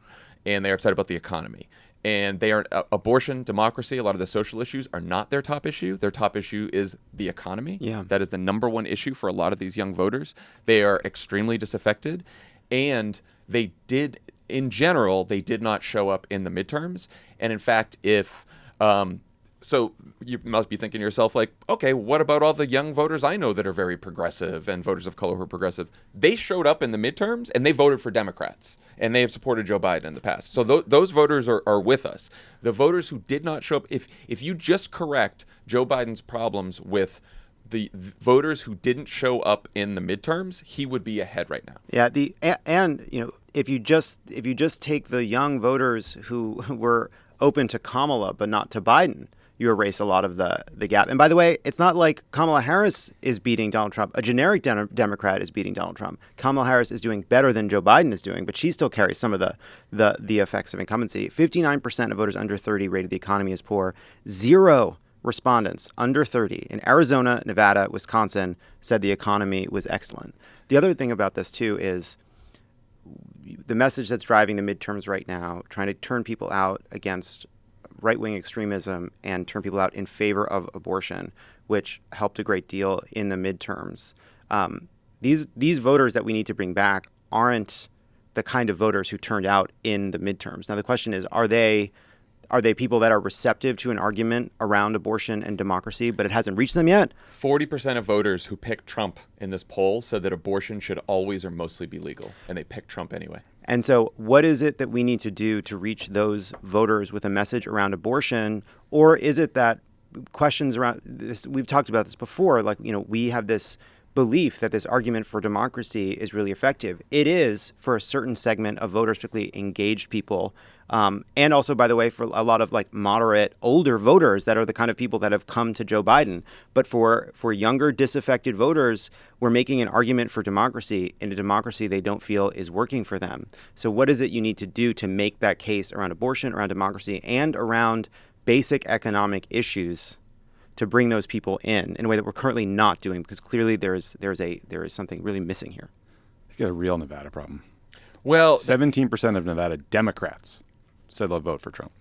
and they're upset about the economy. And they are abortion, democracy, a lot of the social issues are not their top issue. Their top issue is the economy. Yeah. That is the number one issue for a lot of these young voters. They are extremely disaffected, and they did, in general, they did not show up in the midterms. And in fact, so you must be thinking to yourself, like, okay, what about all the young voters I know that are very progressive and voters of color who are progressive? They showed up in the midterms and they voted for Democrats, and they have supported Joe Biden in the past. So those voters are with us. The voters who did not show up, if you just correct Joe Biden's problems with the voters who didn't show up in the midterms, he would be ahead right now. Yeah, if you just take the young voters who were open to Kamala but not to Biden, you erase a lot of the gap. And by the way, it's not like Kamala Harris is beating Donald Trump. A generic Democrat is beating Donald Trump. Kamala Harris is doing better than Joe Biden is doing, but she still carries some of the effects of incumbency. 59% of voters under 30 rated the economy as poor. 0 respondents under 30 in Arizona, Nevada, Wisconsin said the economy was excellent. The other thing about this, too, is the message that's driving the midterms right now, trying to turn people out against right-wing extremism and turn people out in favor of abortion, which helped a great deal in the midterms. These voters that we need to bring back aren't the kind of voters who turned out in the midterms. Now, the question is, are they people that are receptive to an argument around abortion and democracy, but it hasn't reached them yet? 40% of voters who picked Trump in this poll said that abortion should always or mostly be legal, and they picked Trump anyway. And so what is it that we need to do to reach those voters with a message around abortion? Or is it that questions around this, we've talked about this before, like, we have this belief that this argument for democracy is really effective. It is for a certain segment of voters, particularly engaged people. And also, by the way, for a lot of like moderate, older voters that are the kind of people that have come to Joe Biden. But for younger, disaffected voters, we're making an argument for democracy in a democracy they don't feel is working for them. So what is it you need to do to make that case around abortion, around democracy, and around basic economic issues to bring those people in a way that we're currently not doing? Because clearly there is something really missing here. You got a real Nevada problem. Well, 17% of Nevada Democrats said they'll vote for Trump.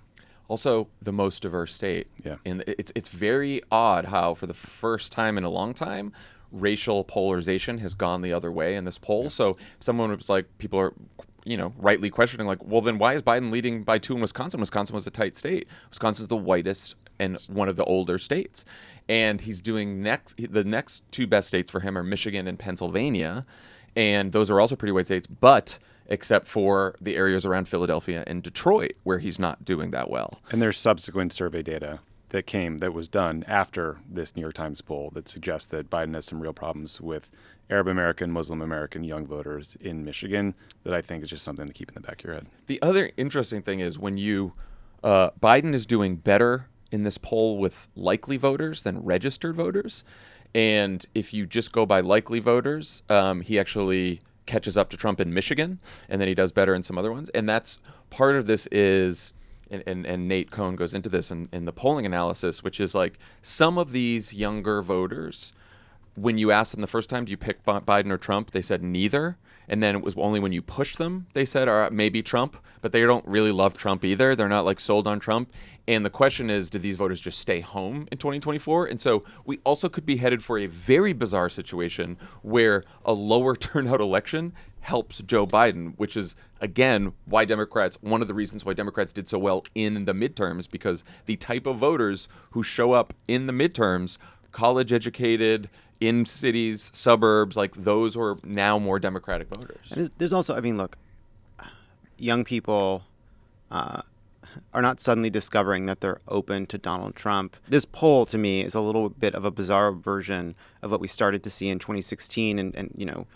also the most diverse state. Yeah. And it's very odd how, for the first time in a long time, racial polarization has gone the other way in this poll. So someone was like, people are, rightly questioning, like, well, then why is Biden leading by 2 in Wisconsin? Wisconsin was a tight state. Wisconsin's the whitest and one of the older states. And he's doing the next 2 best states for him are Michigan and Pennsylvania. And those are also pretty white states, but except for the areas around Philadelphia and Detroit, where he's not doing that well. And there's subsequent survey data that was done after this New York Times poll that suggests that Biden has some real problems with Arab American, Muslim American young voters in Michigan that I think is just something to keep in the back of your head. The other interesting thing is when Biden is doing better in this poll with likely voters than registered voters. And if you just go by likely voters, he actually catches up to Trump in Michigan, and then he does better in some other ones. And that's part of this is, and Nate Cohn goes into this in the polling analysis, which is like some of these younger voters, when you asked them the first time, do you pick Biden or Trump? They said neither. And then it was only when you push them, they said, maybe Trump, but they don't really love Trump either. They're not like sold on Trump. And the question is, do these voters just stay home in 2024? And so we also could be headed for a very bizarre situation where a lower turnout election helps Joe Biden, which is, again, one of the reasons why Democrats did so well in the midterms, because the type of voters who show up in the midterms, college educated, in cities, suburbs, like those are now more Democratic voters. And there's also, look, young people are not suddenly discovering that they're open to Donald Trump. This poll, to me, is a little bit of a bizarre version of what we started to see in 2016 and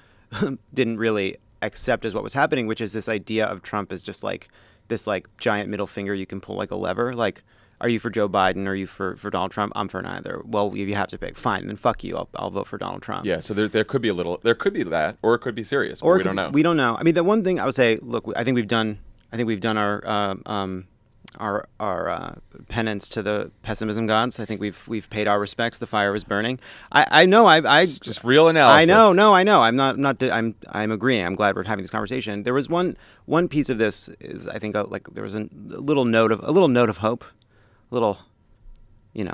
didn't really accept as what was happening, which is this idea of Trump as just like this like giant middle finger you can pull like a lever. Like, are you for Joe Biden? Are you for Donald Trump? I'm for neither. Well, you have to pick. Fine, then fuck you. I'll vote for Donald Trump. Yeah, so there could be that, or it could be serious. Or we don't know. We don't know. The one thing I would say, look, I think we've done our penance to the pessimism gods. I think we've paid our respects. The fire is burning. I know. It's just real analysis. I know. No, I know. I'm agreeing. I'm glad we're having this conversation. There was one piece of this is I think like there was a little note of hope. Little,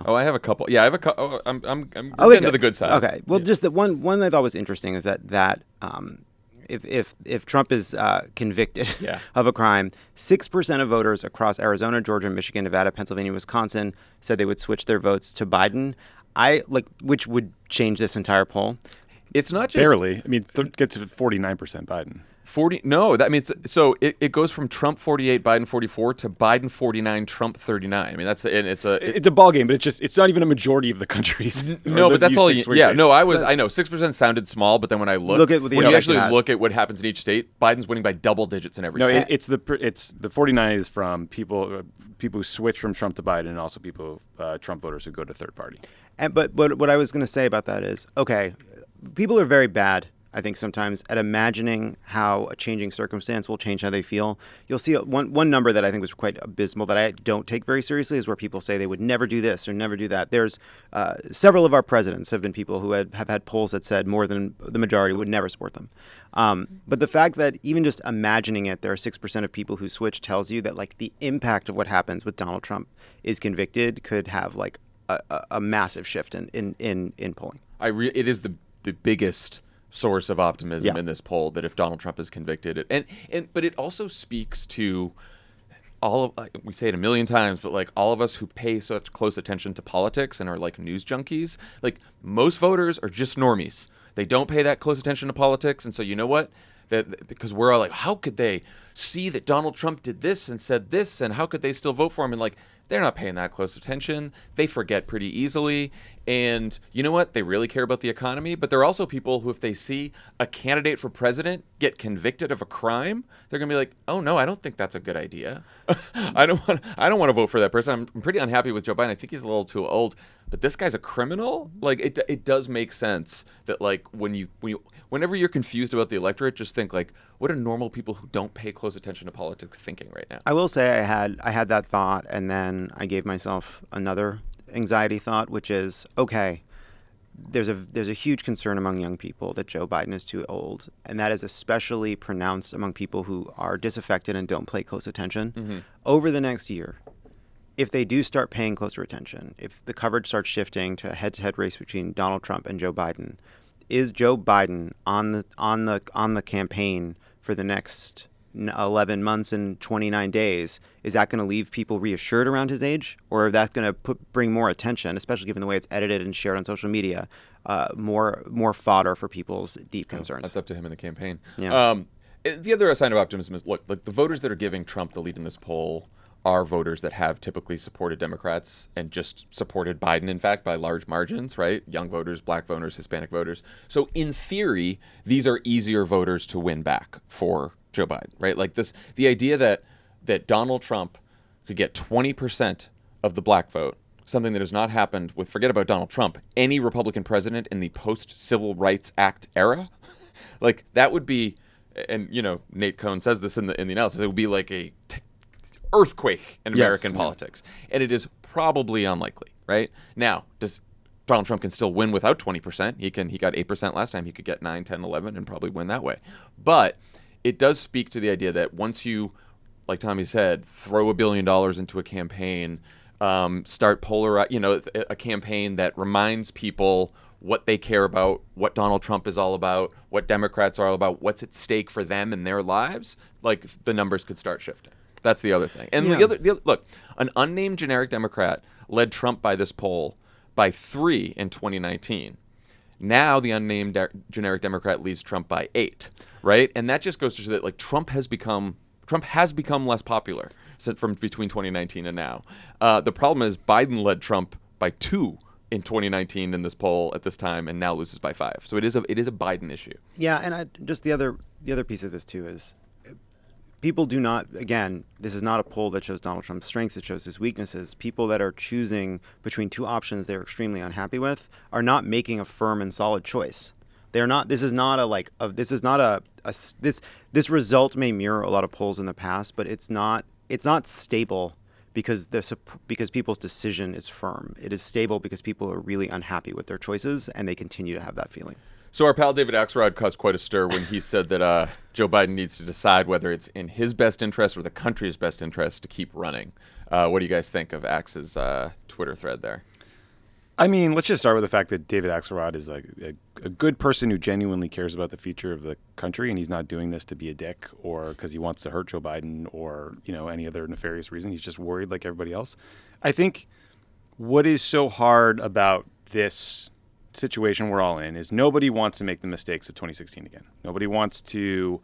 Oh, I have a couple. Yeah, I have a couple. Oh, I'm okay, getting to the good side. Okay. Well, just that one I thought was interesting is that if Trump is convicted of a crime, 6% of voters across Arizona, Georgia, Michigan, Nevada, Pennsylvania, Wisconsin said they would switch their votes to Biden. Which would change this entire poll. It's not just barely. Gets to 49% Biden. 40? No, that means so it goes from Trump 48, Biden 44 to Biden 49, Trump 39. It's a ball game, but it's not even a majority of the countries. No, but that's all. I know 6% sounded small, but then when I look at when you actually look at what happens in each state, Biden's winning by double digits in every state. It's the 49 is from people who switch from Trump to Biden, and also Trump voters who go to third party. But what I was going to say about that is, okay, people are very bad, I think, sometimes at imagining how a changing circumstance will change how they feel. You'll see one number that I think was quite abysmal that I don't take very seriously is where people say they would never do this or never do that. There's several of our presidents have been people who have had polls that said more than the majority would never support them. But the fact that even just imagining it, there are 6% of people who switch tells you that like the impact of what happens with Donald Trump is convicted could have like a massive shift in polling. It is the biggest source of optimism in this poll that if Donald Trump is convicted, but it also speaks to all of, we say it a million times, but like all of us who pay such close attention to politics and are like news junkies, like most voters are just normies. They don't pay that close attention to politics, and so you know what? that because we're all like, how could they see that Donald Trump did this and said this, and how could they still vote for him? And like, they're not paying that close attention. They forget pretty easily. And you know what? They really care about the economy, but there are also people who, if they see a candidate for president get convicted of a crime, they're gonna be like, oh no, I don't think that's a good idea. I don't want to vote for that person. I'm pretty unhappy with Joe Biden. I think he's a little too old, but this guy's a criminal. Like, it does make sense that like whenever you're confused about the electorate, just think like, what are normal people who don't pay close attention to politics thinking right now? I will say I had that thought, and then I gave myself another anxiety thought, which is, okay, there's a huge concern among young people that Joe Biden is too old, and that is especially pronounced among people who are disaffected and don't pay close attention. Mm-hmm. Over the next year, if they do start paying closer attention, if the coverage starts shifting to a head-to-head race between Donald Trump and Joe Biden, is Joe Biden on the campaign for the next 11 months and 29 days, is that going to leave people reassured around his age, or is that going to bring more attention, especially given the way it's edited and shared on social media, more fodder for people's deep concerns? That's up to him in the campaign. Yeah. The other sign of optimism is, look, like the voters that are giving Trump the lead in this poll are voters that have typically supported Democrats and just supported Biden, in fact, by large margins, right? Young voters, black voters, Hispanic voters. So in theory, these are easier voters to win back for Joe Biden, right? Like the idea that Donald Trump could get 20% of the black vote, something that has not happened with, forget about Donald Trump, any Republican president in the post-Civil Rights Act era, like that would be, and you know, Nate Cohn says this in the analysis, it would be like a earthquake in American politics. And it is probably unlikely, right? Now, Donald Trump can still win without 20%. He got 8% last time. He could get 9, 10, 11 and probably win that way. But it does speak to the idea that once you, like Tommy said, throw $1 billion into a campaign, start a campaign that reminds people what they care about, what Donald Trump is all about, what Democrats are all about, what's at stake for them in their lives, like the numbers could start shifting. That's the other thing. And the other look, an unnamed generic Democrat led Trump by this poll by 3 in 2019. Now the unnamed generic Democrat leads Trump by 8, right? And that just goes to show that like Trump has become less popular from between 2019 and now. The problem is Biden led Trump by 2 in 2019 in this poll at this time, and now loses by 5. So it is a Biden issue. Yeah, and just the other piece of this too is, people do not, again, this is not a poll that shows Donald Trump's strengths, it shows his weaknesses. People that are choosing between two options they're extremely unhappy with are not making a firm and solid choice. They're not, this result may mirror a lot of polls in the past, but it's not stable because people's decision is firm. It is stable because people are really unhappy with their choices and they continue to have that feeling. So our pal David Axelrod caused quite a stir when he said that Joe Biden needs to decide whether it's in his best interest or the country's best interest to keep running. What do you guys think of Axe's Twitter thread there? I mean, let's just start with the fact that David Axelrod is like a good person who genuinely cares about the future of the country, and he's not doing this to be a dick or because he wants to hurt Joe Biden or any other nefarious reason. He's just worried like everybody else. I think what is so hard about this situation we're all in is nobody wants to make the mistakes of 2016 again. Nobody wants to,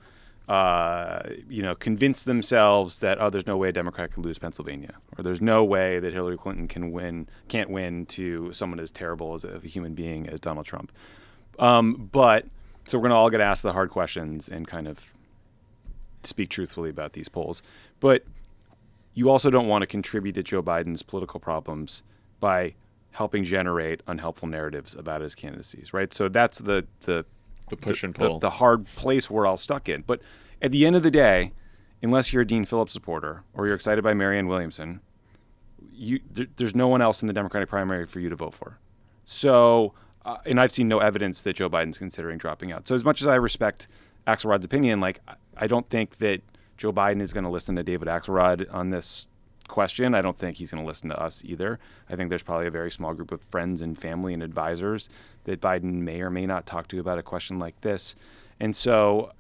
convince themselves that, there's no way a Democrat can lose Pennsylvania, or there's no way that Hillary Clinton can't win to someone as terrible as a human being as Donald Trump. But so we're going to all get asked the hard questions and kind of speak truthfully about these polls. But you also don't want to contribute to Joe Biden's political problems by helping generate unhelpful narratives about his candidacies, right? So that's the push and pull, the hard place we're all stuck in. But at the end of the day, unless you're a Dean Phillips supporter or you're excited by Marianne Williamson, there's no one else in the Democratic primary for you to vote for. So, and I've seen no evidence that Joe Biden's considering dropping out. So as much as I respect Axelrod's opinion, like I don't think that Joe Biden is going to listen to David Axelrod on this question. I don't think he's going to listen to us either. I think there's probably a very small group of friends and family and advisors that Biden may or may not talk to about a question like this. And so,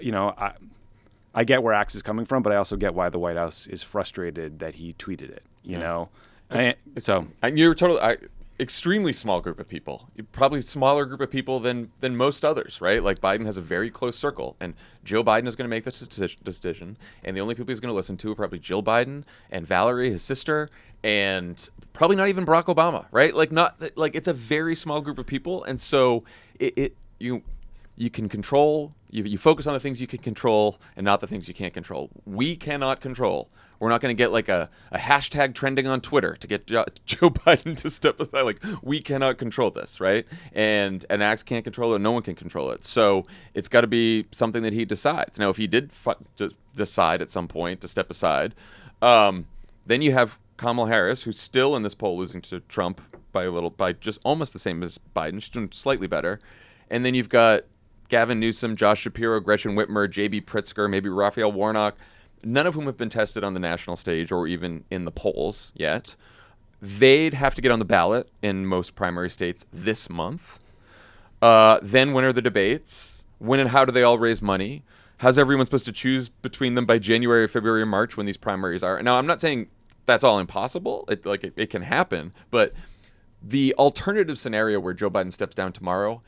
I get where Axe is coming from, but I also get why the White House is frustrated that he tweeted it, you know? You're totally, extremely small group of people, probably smaller group of people than most others, right? Like Biden has a very close circle, and Joe Biden is going to make this decision, and the only people he's going to listen to are probably Jill Biden and Valerie, his sister, and probably not even Barack Obama, right? Like it's a very small group of people, and so you can control. You focus on the things you can control and not the things you can't control. We cannot control. We're not going to get like a hashtag trending on Twitter to get Joe Biden to step aside. Like, we cannot control this, right? And Axe can't control it. No one can control it. So it's got to be something that he decides. Now, if he did decide at some point to step aside, then you have Kamala Harris, who's still in this poll losing to Trump by just almost the same as Biden. She's doing slightly better. And then you've got Gavin Newsom, Josh Shapiro, Gretchen Whitmer, J.B. Pritzker, maybe Raphael Warnock, none of whom have been tested on the national stage or even in the polls yet. They'd have to get on the ballot in most primary states this month. Then when are the debates? When and how do they all raise money? How's everyone supposed to choose between them by January, February, or March when these primaries are? Now, I'm not saying that's all impossible. It can happen. But the alternative scenario where Joe Biden steps down tomorrow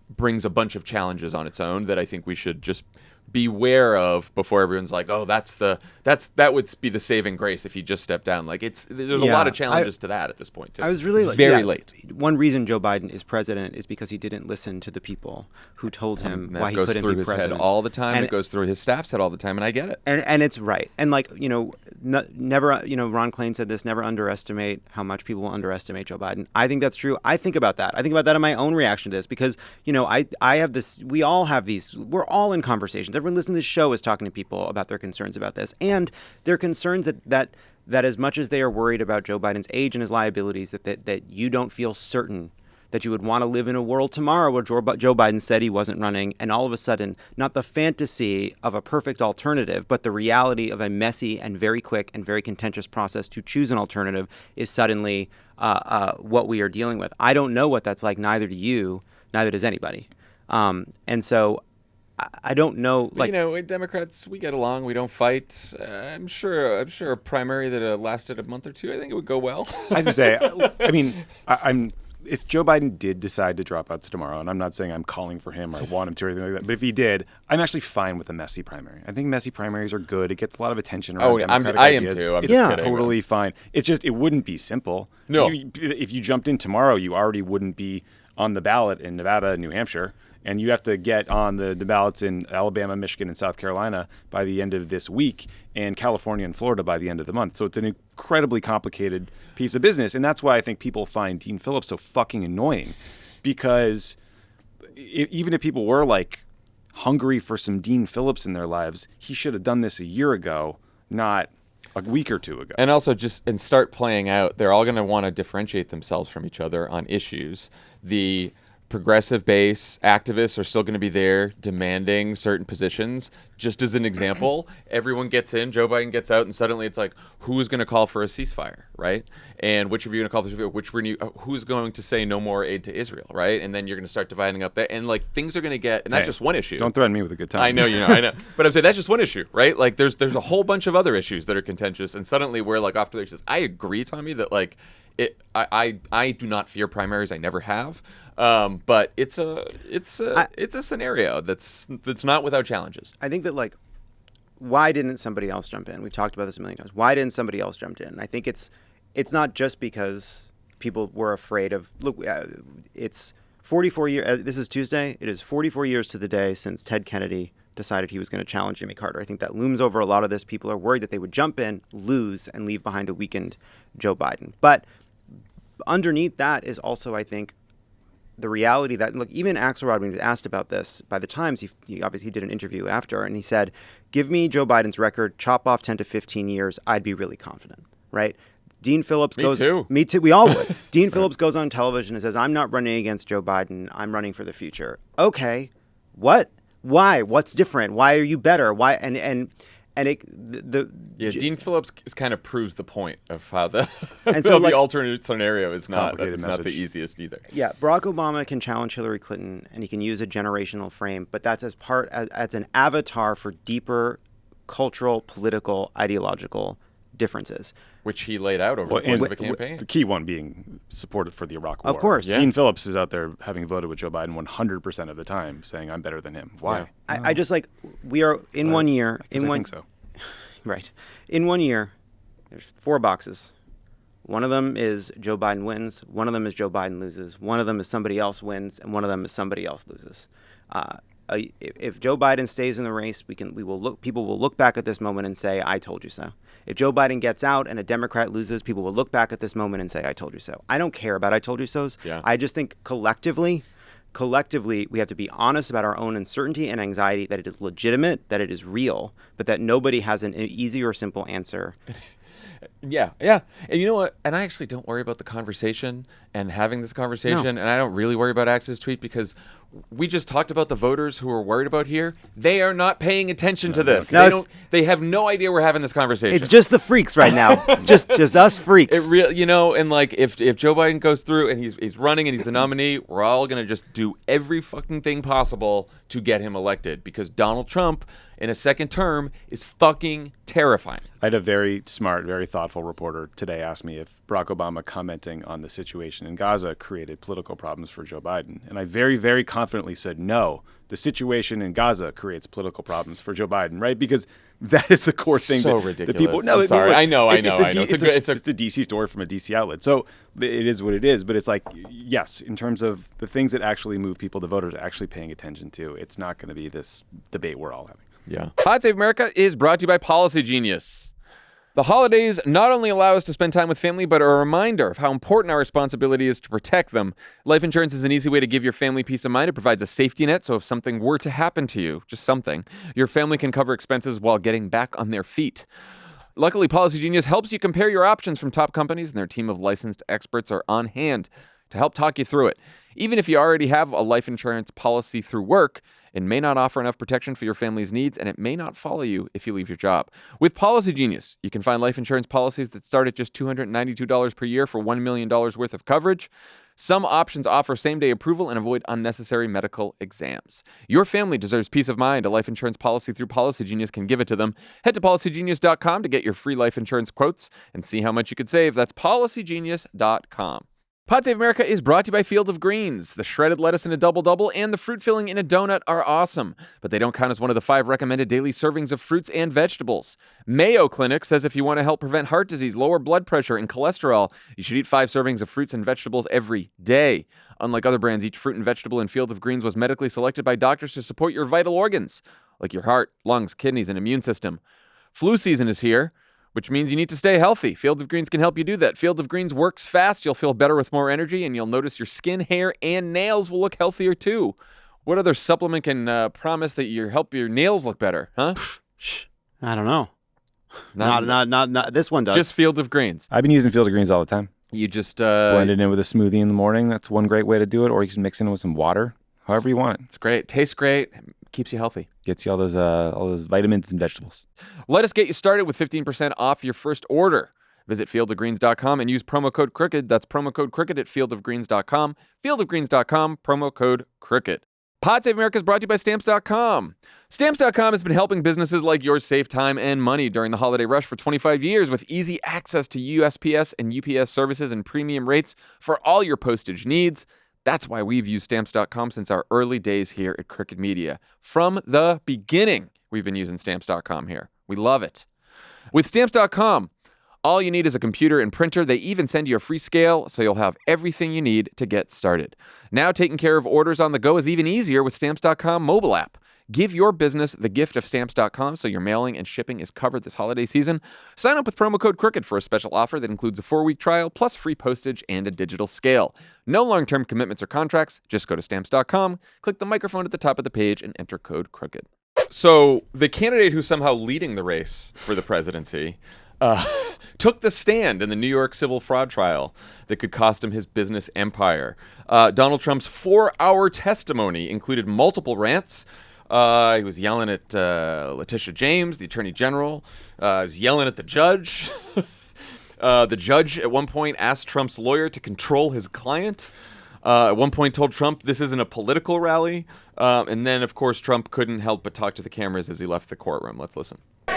brings a bunch of challenges on its own that I think we should just beware of before everyone's like, oh, that would be the saving grace if he just stepped down. Like, there's a lot of challenges to that at this point too. I was really very late. One reason Joe Biden is president is because he didn't listen to the people who told him why he couldn't be president. That goes through his head all the time. And it goes through his staff's head all the time, and I get it. And it's right. And never, Ron Klain said this: never underestimate how much people will underestimate Joe Biden. I think that's true. I think about that. I think about that in my own reaction to this because I have this. We all have these. We're all in conversations. Everyone listening to this show is talking to people about their concerns about this, and their concerns that as much as they are worried about Joe Biden's age and his liabilities, that you don't feel certain that you would want to live in a world tomorrow where Joe Biden said he wasn't running, and all of a sudden, not the fantasy of a perfect alternative, but the reality of a messy and very quick and very contentious process to choose an alternative is suddenly what we are dealing with. I don't know what that's like. Neither do you. Neither does anybody. And so I don't know. Like, Democrats, we get along. We don't fight. I'm sure a primary that lasted a month or two, I think it would go well. I have to say, I'm if Joe Biden did decide to drop out tomorrow, and I'm not saying I'm calling for him or I want him to or anything like that, but if he did, I'm actually fine with a messy primary. I think messy primaries are good. It gets a lot of attention around Democratic I ideas. am too. I'm it's just kidding, totally fine. It's just, it wouldn't be simple. No. If you jumped in tomorrow, you already wouldn't be on the ballot in Nevada and New Hampshire. And you have to get on the ballots in Alabama, Michigan, and South Carolina by the end of this week, and California and Florida by the end of the month. So it's an incredibly complicated piece of business. And that's why I think people find Dean Phillips so fucking annoying. Because even if people were like hungry for some Dean Phillips in their lives, he should have done this a year ago, not a week or two ago. And also start playing out. They're all going to want to differentiate themselves from each other on issues. The progressive base activists are still going to be there demanding certain positions. Just as an example, everyone gets in, Joe Biden gets out, and suddenly it's like, who's going to call for a ceasefire, right? And which of you are going to call for a ceasefire? Who's going to say no more aid to Israel, right? And then you're going to start dividing up that, and like things are going to get, and that's just one issue. Don't threaten me with a good time. I know, I know. But I'm saying that's just one issue, right? Like there's a whole bunch of other issues that are contentious, and suddenly we're like off to the races. I agree, Tommy, that like I do not fear primaries. I never have. But it's a scenario that's not without challenges. I think that like, why didn't somebody else jump in? We've talked about this a million times. Why didn't somebody else jump in? I think it's not just because people were afraid of. Look, it's 44 years. This is Tuesday. It is 44 years to the day since Ted Kennedy decided he was going to challenge Jimmy Carter. I think that looms over a lot of this. People are worried that they would jump in, lose, and leave behind a weakened Joe Biden. But underneath that is also, I think, the reality that, look, even Axelrod, when he was asked about this by the Times, he obviously did an interview after, and he said, give me Joe Biden's record, chop off 10 to 15 years, I'd be really confident, right? Dean Phillips goes... Me too. We all would. Dean Phillips goes on television and says, I'm not running against Joe Biden, I'm running for the future. Okay, what? Why? What's different? Why are you better? Why? And Dean Phillips kind of proves the point of how the the alternate scenario is not the easiest either. Yeah, Barack Obama can challenge Hillary Clinton, and he can use a generational frame, but that's as an avatar for deeper cultural, political, ideological differences. Which he laid out over the course of a campaign. The key one being support for the Iraq War. Of course. Yeah. Dean Phillips is out there having voted with Joe Biden 100% of the time, saying I'm better than him. Why? Yeah. I just like, we are in 1 year. I think so. Right. In 1 year, there's 4 boxes. One of them is Joe Biden wins. One of them is Joe Biden loses. One of them is somebody else wins, and one of them is somebody else loses. If Joe Biden stays in the race, people will look back at this moment and say, "I told you so." If Joe Biden gets out and a Democrat loses, people will look back at this moment and say, "I told you so." I don't care about "I told you so's." Yeah. I just think collectively, we have to be honest about our own uncertainty and anxiety, that it is legitimate, that it is real, but that nobody has an easy or simple answer. Yeah. And you know what? And I actually don't worry about the conversation and having this conversation. No. And I don't really worry about Axe's tweet because we just talked about the voters who are worried about here. They are not paying attention to this. No, They have no idea we're having this conversation. It's just the freaks right now. just us freaks. It real, and like if Joe Biden goes through and he's running and he's the nominee, we're all gonna just do every fucking thing possible to get him elected because Donald Trump in a second term is fucking terrifying. I had a very smart, very thoughtful reporter today ask me if Barack Obama commenting on the situation in Gaza created political problems for Joe Biden. And I very, very confidently said, no, the situation in Gaza creates political problems for Joe Biden, right? Because that is the core thing. So that ridiculous. The people, no, I'm sorry. Look, I know. It's It's a DC story from a DC outlet. So it is what it is. But it's like, yes, in terms of the things that actually move people, the voters are actually paying attention to, it's not going to be this debate we're all having. Yeah. Pod Save America is brought to you by Policy Genius. The holidays not only allow us to spend time with family, but are a reminder of how important our responsibility is to protect them. Life insurance is an easy way to give your family peace of mind. It provides a safety net, so if something were to happen to you, just something, your family can cover expenses while getting back on their feet. Luckily, Policy Genius helps you compare your options from top companies, and their team of licensed experts are on hand to help talk you through it. Even if you already have a life insurance policy through work, it may not offer enough protection for your family's needs, and it may not follow you if you leave your job. With Policy Genius, you can find life insurance policies that start at just $292 per year for $1 million worth of coverage. Some options offer same-day approval and avoid unnecessary medical exams. Your family deserves peace of mind. A life insurance policy through Policy Genius can give it to them. Head to policygenius.com to get your free life insurance quotes and see how much you could save. That's policygenius.com. Pod Save America is brought to you by Field of Greens. The shredded lettuce in a double-double and the fruit filling in a donut are awesome, but they don't count as one of the 5 recommended daily servings of fruits and vegetables. Mayo Clinic says if you want to help prevent heart disease, lower blood pressure, and cholesterol, you should eat 5 servings of fruits and vegetables every day. Unlike other brands, each fruit and vegetable in Field of Greens was medically selected by doctors to support your vital organs, like your heart, lungs, kidneys, and immune system. Flu season is here, which means you need to stay healthy. Field of Greens can help you do that. Field of Greens works fast. You'll feel better with more energy, and you'll notice your skin, hair, and nails will look healthier too. What other supplement can promise that you help your nails look better, huh? I don't know. Not this one does. Just Field of Greens. I've been using Field of Greens all the time. You just Blend it in with a smoothie in the morning. That's one great way to do it. Or you can mix it in with some water, however you want. It's great. Tastes great. Keeps you healthy. Gets you all those vitamins and vegetables. Let us get you started with 15% off your first order. Visit fieldofgreens.com and use promo code CROOKED. That's promo code CROOKED at fieldofgreens.com. Fieldofgreens.com, promo code CROOKED. Pod Save America is brought to you by Stamps.com. Stamps.com has been helping businesses like yours save time and money during the holiday rush for 25 years with easy access to USPS and UPS services and premium rates for all your postage needs. That's why we've used Stamps.com since our early days here at Crooked Media. From the beginning, we've been using Stamps.com here. We love it. With Stamps.com, all you need is a computer and printer. They even send you a free scale, so you'll have everything you need to get started. Now taking care of orders on the go is even easier with Stamps.com mobile app. Give your business the gift of Stamps.com so your mailing and shipping is covered this holiday season. Sign up with promo code CROOKED for a special offer that includes a 4-week trial plus free postage and a digital scale. No long-term commitments or contracts. Just go to Stamps.com, click the microphone at the top of the page, and enter code CROOKED. So the candidate who's somehow leading the race for the presidency took the stand in the New York civil fraud trial that could cost him his business empire. Donald Trump's 4-hour testimony included multiple rants. He was yelling at Letitia James, the attorney general. He was yelling at the judge. The judge at one point asked Trump's lawyer to control his client. At one point told Trump this isn't a political rally. And then, of course, Trump couldn't help but talk to the cameras as he left the courtroom. Let's listen. I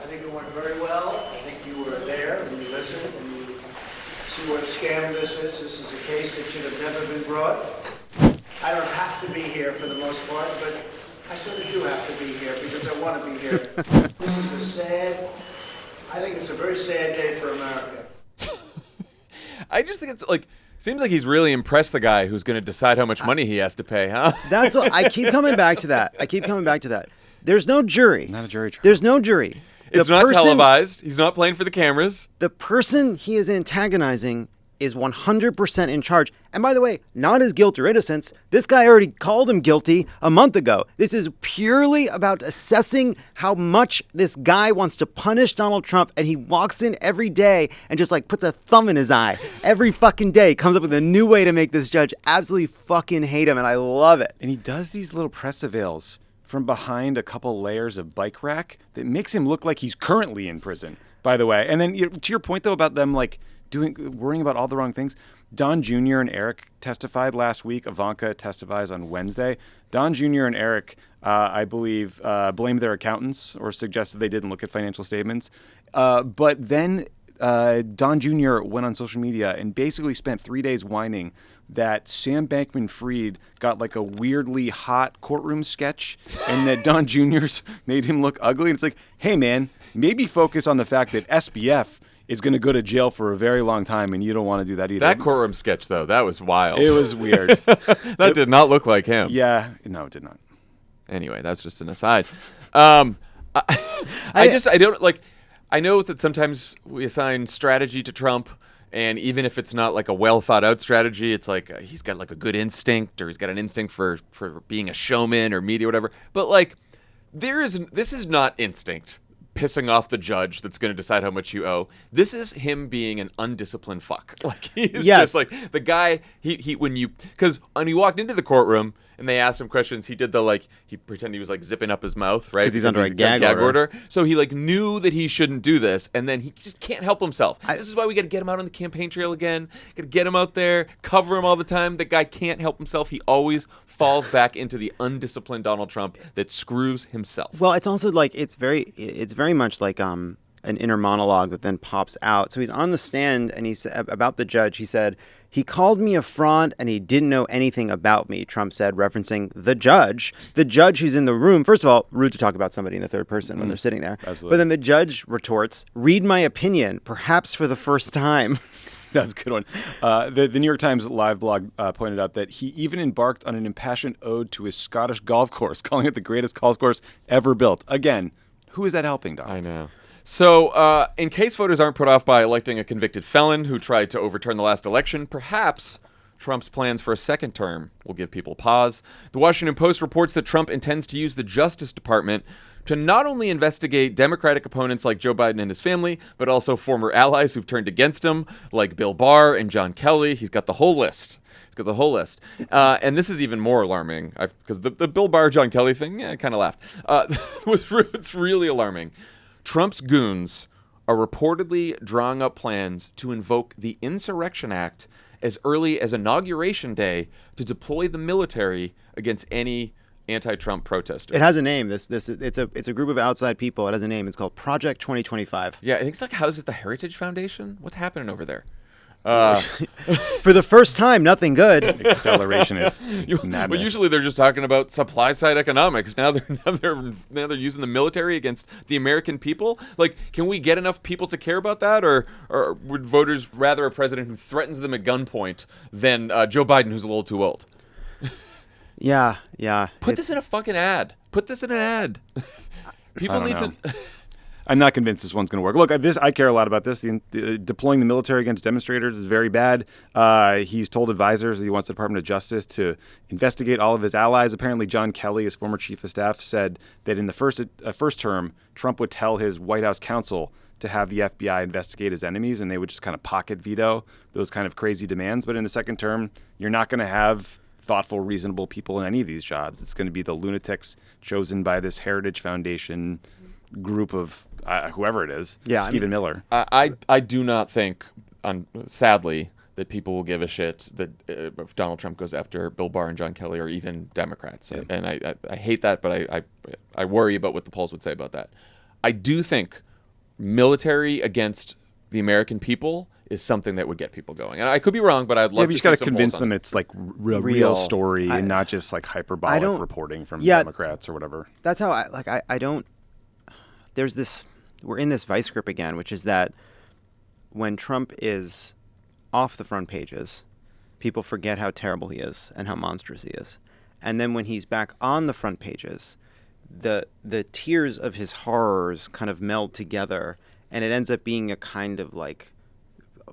think it went very well. See what a scam this is? This is a case that should have never been brought. I don't have to be here for the most part, but I sort of do have to be here because I want to be here. This is I think it's a very sad day for America. I just think it's like, seems like he's really impressed the guy who's going to decide how much money he has to pay, huh? That's what I keep coming back to that. There's no jury. Not a jury trial. There's no jury. It's not televised. He's not playing for the cameras. The person he is antagonizing is 100% in charge. And by the way, not his guilt or innocence. This guy already called him guilty a month ago. This is purely about assessing how much this guy wants to punish Donald Trump, and he walks in every day and just like puts a thumb in his eye. Every fucking day comes up with a new way to make this judge absolutely fucking hate him, and I love it. And he does these little press avails from behind a couple layers of bike rack that makes him look like he's currently in prison, by the way. And then to your point, though, about them like worrying about all the wrong things. Don Jr. and Eric testified last week. Ivanka testifies on Wednesday. Don Jr. and Eric, I believe, blamed their accountants or suggested they didn't look at financial statements. But then Don Jr. went on social media and basically spent 3 days whining that Sam Bankman-Fried got like a weirdly hot courtroom sketch and that Don Jr.'s made him look ugly. And it's like, hey, man, maybe focus on the fact that SBF is going to go to jail for a very long time, and you don't want to do that either. That courtroom sketch, though, that was wild. It was weird. That did not look like him. Yeah. No, it did not. Anyway, that's just an aside. I don't like. I know that sometimes we assign strategy to Trump, and even if it's not like a well thought out strategy, it's like he's got like a good instinct, or he's got an instinct for being a showman or media, or whatever. But like, this is not instinct pissing off the judge that's going to decide how much you owe. This is him being an undisciplined fuck. Like he's just like the guy. When he walked into the courtroom and they asked him questions, he did he pretended he was like zipping up his mouth, right? Because he's under a gag order. So he like knew that he shouldn't do this, and then he just can't help himself. This is why we got to get him out on the campaign trail again. Got to get him out there, cover him all the time. The guy can't help himself. He always falls back into the undisciplined Donald Trump that screws himself. Well, it's also like it's very much like an inner monologue that then pops out. So he's on the stand and he said about the judge. He said, "He called me a fraud and he didn't know anything about me," Trump said, referencing the judge who's in the room. First of all, rude to talk about somebody in the third person when they're sitting there. Absolutely. But then the judge retorts, "Read my opinion, perhaps for the first time." That's a good one. The New York Times live blog pointed out that he even embarked on an impassioned ode to his Scottish golf course, calling it the greatest golf course ever built. Again, who is that helping, Don? I know. So, in case voters aren't put off by electing a convicted felon who tried to overturn the last election, perhaps Trump's plans for a second term will give people pause. The Washington Post reports that Trump intends to use the Justice Department to not only investigate Democratic opponents like Joe Biden and his family, but also former allies who've turned against him, like Bill Barr and John Kelly. He's got the whole list. And this is even more alarming, because the Bill Barr, John Kelly thing, I kind of laughed. It's really alarming. Trump's goons are reportedly drawing up plans to invoke the Insurrection Act as early as Inauguration Day to deploy the military against any anti-Trump protesters. It has a name. It's a group of outside people. It has a name. It's called Project 2025. Yeah, I think it's like, how's it, the Heritage Foundation? What's happening over there? For the first time, nothing good. Accelerationist madness. Well, usually they're just talking about supply side economics. Now they're using the military against the American people. Like, can we get enough people to care about that, or would voters rather a president who threatens them at gunpoint than Joe Biden, who's a little too old? Yeah. Put this in a fucking ad. Put this in an ad. People need to. I'm not convinced this one's going to work. Look, I care a lot about this. Deploying the military against demonstrators is very bad. He's told advisors that he wants the Department of Justice to investigate all of his allies. Apparently, John Kelly, his former chief of staff, said that in the first term, Trump would tell his White House counsel to have the FBI investigate his enemies, and they would just kind of pocket veto those kind of crazy demands. But in the second term, you're not going to have thoughtful, reasonable people in any of these jobs. It's going to be the lunatics chosen by this Heritage Foundation group of whoever it is, Stephen Miller. I do not think, sadly, that people will give a shit that if Donald Trump goes after Bill Barr and John Kelly or even Democrats. Yeah. And I hate that, but I worry about what the polls would say about that. I do think military against the American people is something that would get people going. And I could be wrong, but I'd love Yeah, but to you see got to some convince polls on them it. it's like real Real. story and not just like hyperbolic don't- reporting from yeah. Democrats or whatever. That's how I don't. There's this. We're in this vice grip again, which is that when Trump is off the front pages, people forget how terrible he is and how monstrous he is. And then when he's back on the front pages, the tiers of his horrors kind of meld together, and it ends up being a kind of like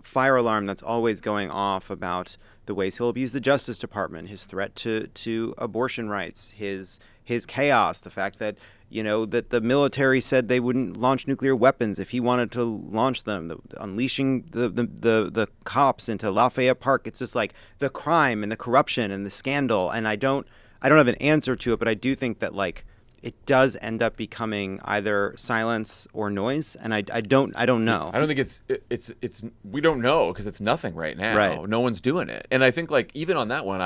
fire alarm that's always going off about the ways he'll abuse the Justice Department, his threat to abortion rights, his chaos, the fact that that the military said they wouldn't launch nuclear weapons if he wanted to launch them, unleashing the cops into Lafayette Park. It's just like the crime and the corruption and the scandal, and I don't have an answer to it, but I do think that like it does end up becoming either silence or noise, and I don't know. I don't think it's we don't know because it's nothing right now. Right. No one's doing it. And I think like even on that one,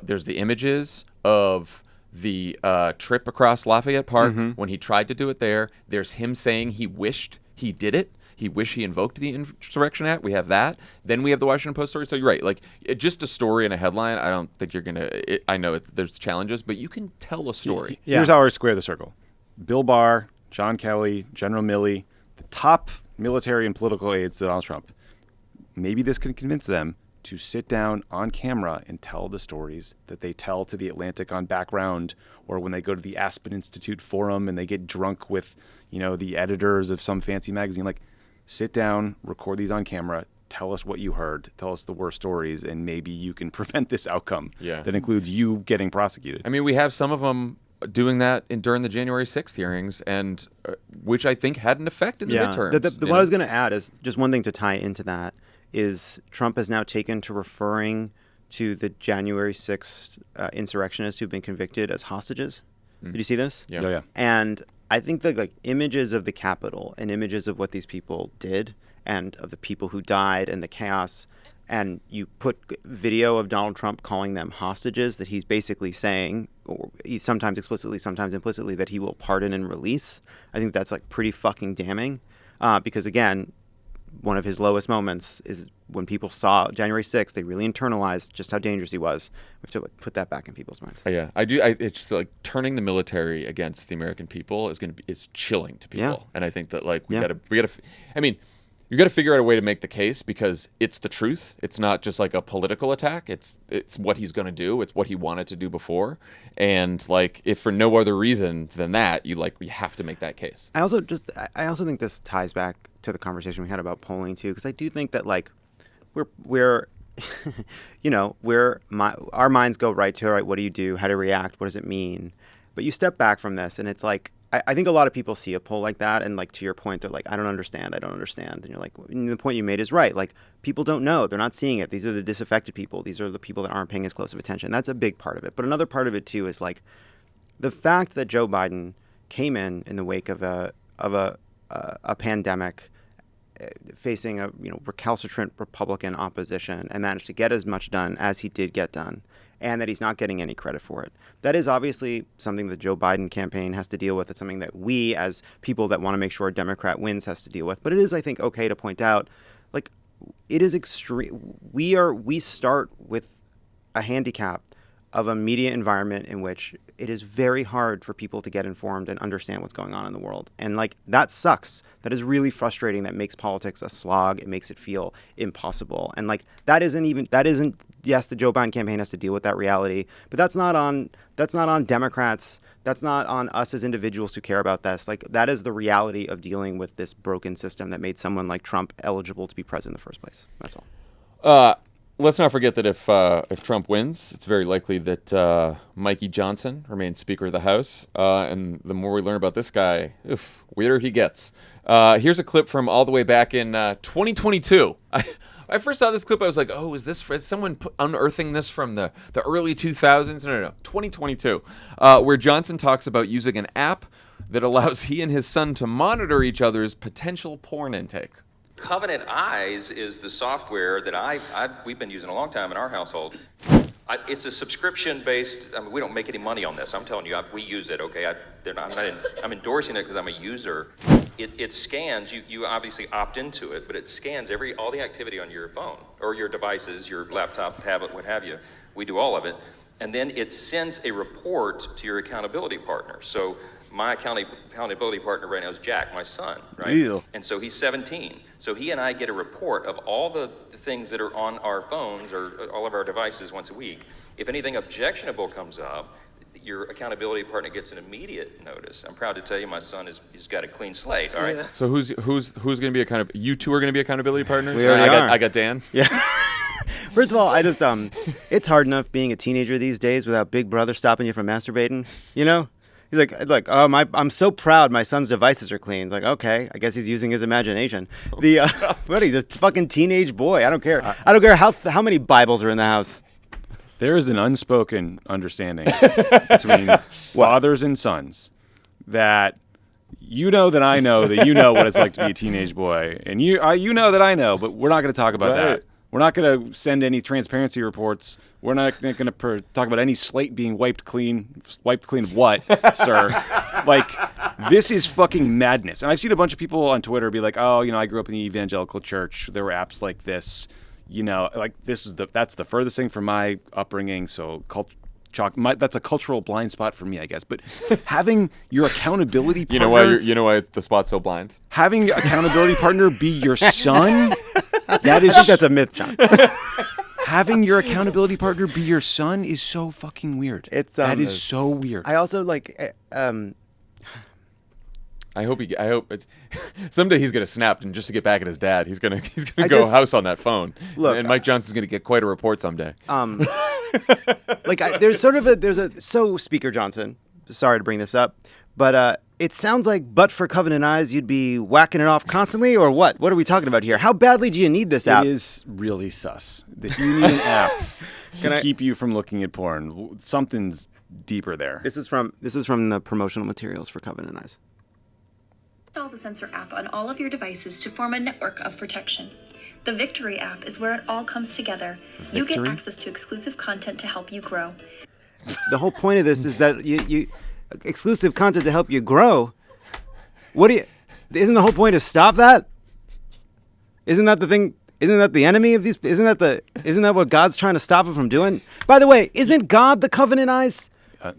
there's the images of the trip across Lafayette Park when he tried to do it there. There's him saying he wished he did it. He wished he invoked the Insurrection Act. We have that. Then we have the Washington Post story. So you're right. Like just a story and a headline. I don't think you're gonna. I know there's challenges, but you can tell a story. Yeah. Here's how I square the circle. Bill Barr, John Kelly, General Milley, the top military and political aides to Donald Trump. Maybe this can convince them to sit down on camera and tell the stories that they tell to the Atlantic on background, or when they go to the Aspen Institute forum and they get drunk with, the editors of some fancy magazine. Like, sit down, record these on camera, tell us what you heard, tell us the worst stories, and maybe you can prevent this outcome. Yeah. That includes you getting prosecuted. I mean, we have some of them doing that during the January 6th hearings, and which I think had an effect in the midterms. What I was going to add is just one thing to tie into that is Trump has now taken to referring to the January 6th insurrectionists who've been convicted as hostages. Did you see this? Yeah. Oh, yeah. And I think that like images of the Capitol and images of what these people did and of the people who died and the chaos, and you put video of Donald Trump calling them hostages that he's basically saying, or sometimes explicitly, sometimes implicitly, that he will pardon and release. I think that's like pretty fucking damning because again, one of his lowest moments is when people saw January 6th, they really internalized just how dangerous he was. We have to put that back in people's minds. Yeah, I do. It's just like turning the military against the American people it's chilling to people. Yeah. And I think that like we gotta. I mean, you got to figure out a way to make the case because it's the truth. It's not just like a political attack. It's what he's going to do. It's what he wanted to do before. And like, if for no other reason than that, we have to make that case. I also think this ties back to the conversation we had about polling too, because I do think that like we're our minds go right to, all right, what do you do? How do you react? What does it mean? But you step back from this and it's like, I think a lot of people see a poll like that, and like to your point, they're like, I don't understand. And you're like, and the point you made is right. Like, people don't know. They're not seeing it. These are the disaffected people. These are the people that aren't paying as close of attention. That's a big part of it. But another part of it too is like the fact that Joe Biden came in the wake of a pandemic, facing a recalcitrant Republican opposition, and managed to get as much done as he did get done, and that he's not getting any credit for it. That is obviously something the Joe Biden campaign has to deal with. It's something that we, as people that want to make sure a Democrat wins, has to deal with. But it is, I think, okay to point out, like, it is extreme. We start with a handicap of a media environment in which it is very hard for people to get informed and understand what's going on in the world. And like, that sucks. That is really frustrating. That makes politics a slog. It makes it feel impossible. And like, yes, the Joe Biden campaign has to deal with that reality, but that's not on Democrats. That's not on us as individuals who care about this. Like, that is the reality of dealing with this broken system that made someone like Trump eligible to be president in the first place. That's all. Let's not forget that if Trump wins, it's very likely that Mikey Johnson remains Speaker of the House. And the more we learn about this guy, weirder he gets. Here's a clip from all the way back in 2022. I first saw this clip, I was like, oh, is someone unearthing this from the early 2000s? No. 2022, where Johnson talks about using an app that allows he and his son to monitor each other's potential porn intake. Covenant Eyes is the software that we've been using a long time in our household. It's a subscription-based. I mean, we don't make any money on this. I'm telling you, we use it. Okay, I'm endorsing it because I'm a user. it scans, you obviously opt into it, but it scans all the activity on your phone or your devices, your laptop, tablet, what have you. We do all of it. And then it sends a report to your accountability partner. So my accountability partner right now is Jack, my son, right? Ew. And so he's 17. So he and I get a report of all the things that are on our phones or all of our devices once a week. If anything objectionable comes up, your accountability partner gets an immediate notice. I'm proud to tell you my son he's got a clean slate, all right? Yeah. So who's going to be you two are going to be accountability partners? We already are. I got Dan. Yeah. First of all, I just it's hard enough being a teenager these days without Big Brother stopping you from masturbating. You know, he's like, oh I'm so proud my son's devices are clean. It's like, okay, I guess he's using his imagination. What? He's a fucking teenage boy. I don't care. I don't care how many Bibles are in the house. There is an unspoken understanding between fathers and sons that you know that I know that you know what it's like to be a teenage boy, and you know that I know, but we're not going to talk about that. We're not going to send any transparency reports. We're not going to talk about any slate being wiped clean. Wiped clean of what, sir? Like, this is fucking madness. And I've seen a bunch of people on Twitter be like, oh, I grew up in the evangelical church. There were apps like this. Like that's the furthest thing from my upbringing. So that's a cultural blind spot for me, I guess. But having your accountability partner, you know why the spot's so blind? Having your accountability partner be your son, I think that's a myth, John. Having your accountability partner be your son is so fucking weird. That is so weird. I also I hope someday he's gonna snap, and just to get back at his dad, he's gonna go house on that phone. Look, and Mike Johnson's gonna get quite a report someday. Speaker Johnson, sorry to bring this up, but it sounds like, but for Covenant Eyes, you'd be whacking it off constantly, or what? What are we talking about here? How badly do you need this app? It is really sus that you need an app to keep you from looking at porn. Something's deeper there. This is from the promotional materials for Covenant Eyes. Install the Sensor app on all of your devices to form a network of protection. The Victory app is where it all comes together. You get access to exclusive content to help you grow. The whole point of this is that you exclusive content to help you grow. Isn't the whole point to stop that? Isn't that the thing? Isn't that the enemy of these? Isn't that what God's trying to stop it from doing? By the way, isn't God the Covenant Eyes?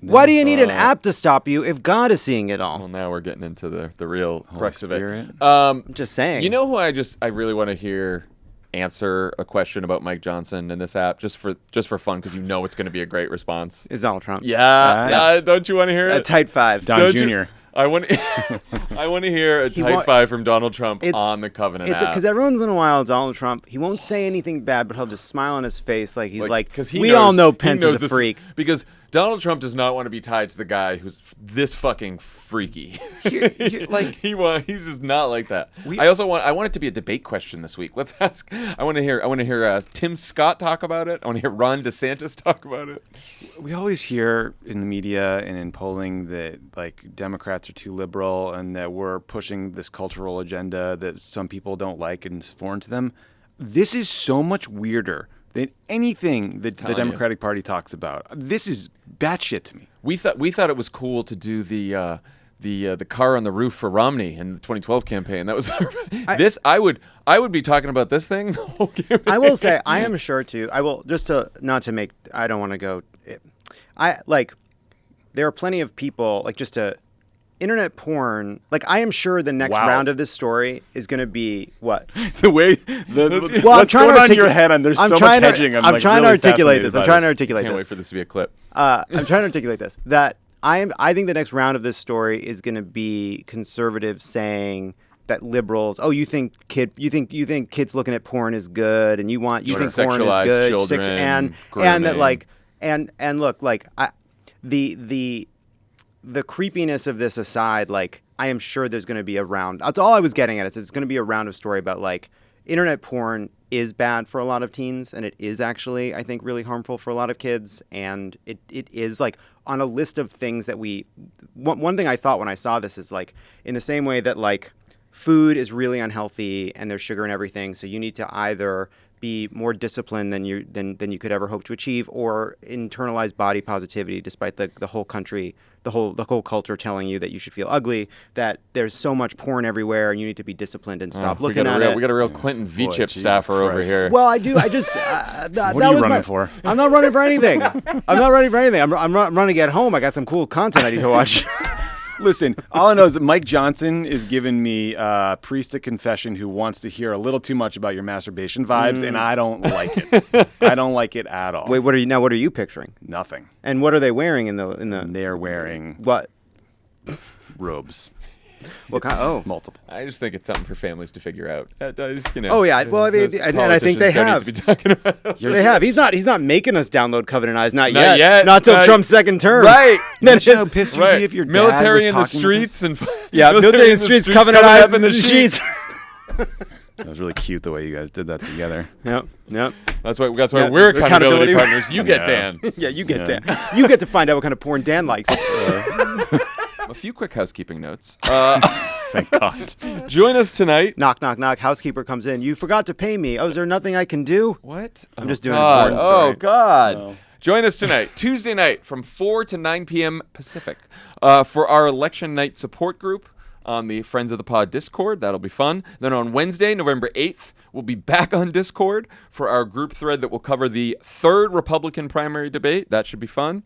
Why do you need an app to stop you if God is seeing it all? Well, now we're getting into the real crux of it. I'm just saying. You know who I really want to hear answer a question about Mike Johnson in this app, just for fun, because it's going to be a great response. It's Donald Trump. Yeah. Don't you want to hear it? A tight five. Don Jr. I want to hear a tight five from Donald Trump on the Covenant app. Because every once in a while, Donald Trump, he won't say anything bad, but he'll just smile on his face like he's we all know Pence is a freak. Because Donald Trump does not want to be tied to the guy who's this fucking freaky. He's just not like that. I want it to be a debate question this week. Let's ask. I want to hear Tim Scott talk about it. I want to hear Ron DeSantis talk about it. We always hear in the media and in polling that Democrats are too liberal and that we're pushing this cultural agenda that some people don't like and is foreign to them. This is so much weirder than anything that the Democratic Party talks about. This is batshit to me. We thought it was cool to do the car on the roof for Romney in the 2012 campaign. That was this. I would be talking about this thing. I will say I am sure too. I will just to not to make. I don't want to go. There are plenty of people internet porn. I am sure the next round of this story is going to be what the way I'm trying to on your head. And there's so much hedging. I'm trying to articulate this. Can't wait for this to be a clip. I'm trying to articulate this. That I think the next round of this story is going to be conservatives saying that liberals, you think kids looking at porn is good, and you think porn is good, children, and that look the creepiness of this aside, I am sure there's going to be a round. That's all I was getting at. It's going to be a round of story about internet porn is bad for a lot of teens, and it is actually, I think, really harmful for a lot of kids. And it is on a list of things that one thing I thought when I saw this is in the same way that food is really unhealthy and there's sugar in everything. So you need to either be more disciplined than you could ever hope to achieve, or internalize body positivity, despite the whole country, the whole culture telling you that you should feel ugly, that there's so much porn everywhere and you need to be disciplined and stop looking at it. We got a real Clinton V-chip staffer over here. Well, I do. I just what are you running for? I'm not running for anything. I'm not running for anything. I'm running at home. I got some cool content I need to watch. Listen, all I know is that Mike Johnson is giving me a priest of confession who wants to hear a little too much about your masturbation vibes, and I don't like it. I don't like it at all. Wait, what are you picturing? Nothing. And what are they wearing in the? They're wearing What? robes. What kind? Oh, Multiple. I just think it's something for families to figure out. Oh yeah. Well, I mean, and I think they have. They have. He's not making us download Covenant Eyes. Not yet. Not till Trump's second term. Right. Then How pissed you'd be if your dad military was in the talking streets and military in the streets, Covenant Eyes in the sheets. That was really cute the way you guys did that together. Yep. That's why we're accountability partners. You get Dan. Yeah, you get Dan. You get to find out what kind of porn Dan likes. A few quick housekeeping notes. Thank God. Join us tonight. Knock, knock, knock. Housekeeper comes in. You forgot to pay me. Oh, is there nothing I can do? What? I'm just doing God. a porn story. Oh, God. Oh. Join us tonight, Tuesday night, from 4 to 9 p.m. Pacific, for our election night support group on the Friends of the Pod Discord. That'll be fun. Then on Wednesday, November 8th, we'll be back on Discord for our group thread that will cover the 3rd Republican primary debate. That should be fun.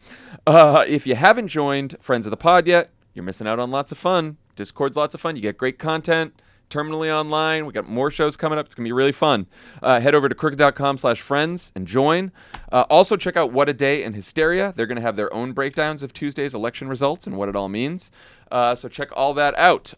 If you haven't joined Friends of the Pod yet, you're missing out on lots of fun. Discord's lots of fun. You get great content, terminally online. We got more shows coming up. It's going to be really fun. Head over to crooked.com/friends and join. Also, check out What a Day and Hysteria. They're going to have their own breakdowns of Tuesday's election results and what it all means. So check all that out.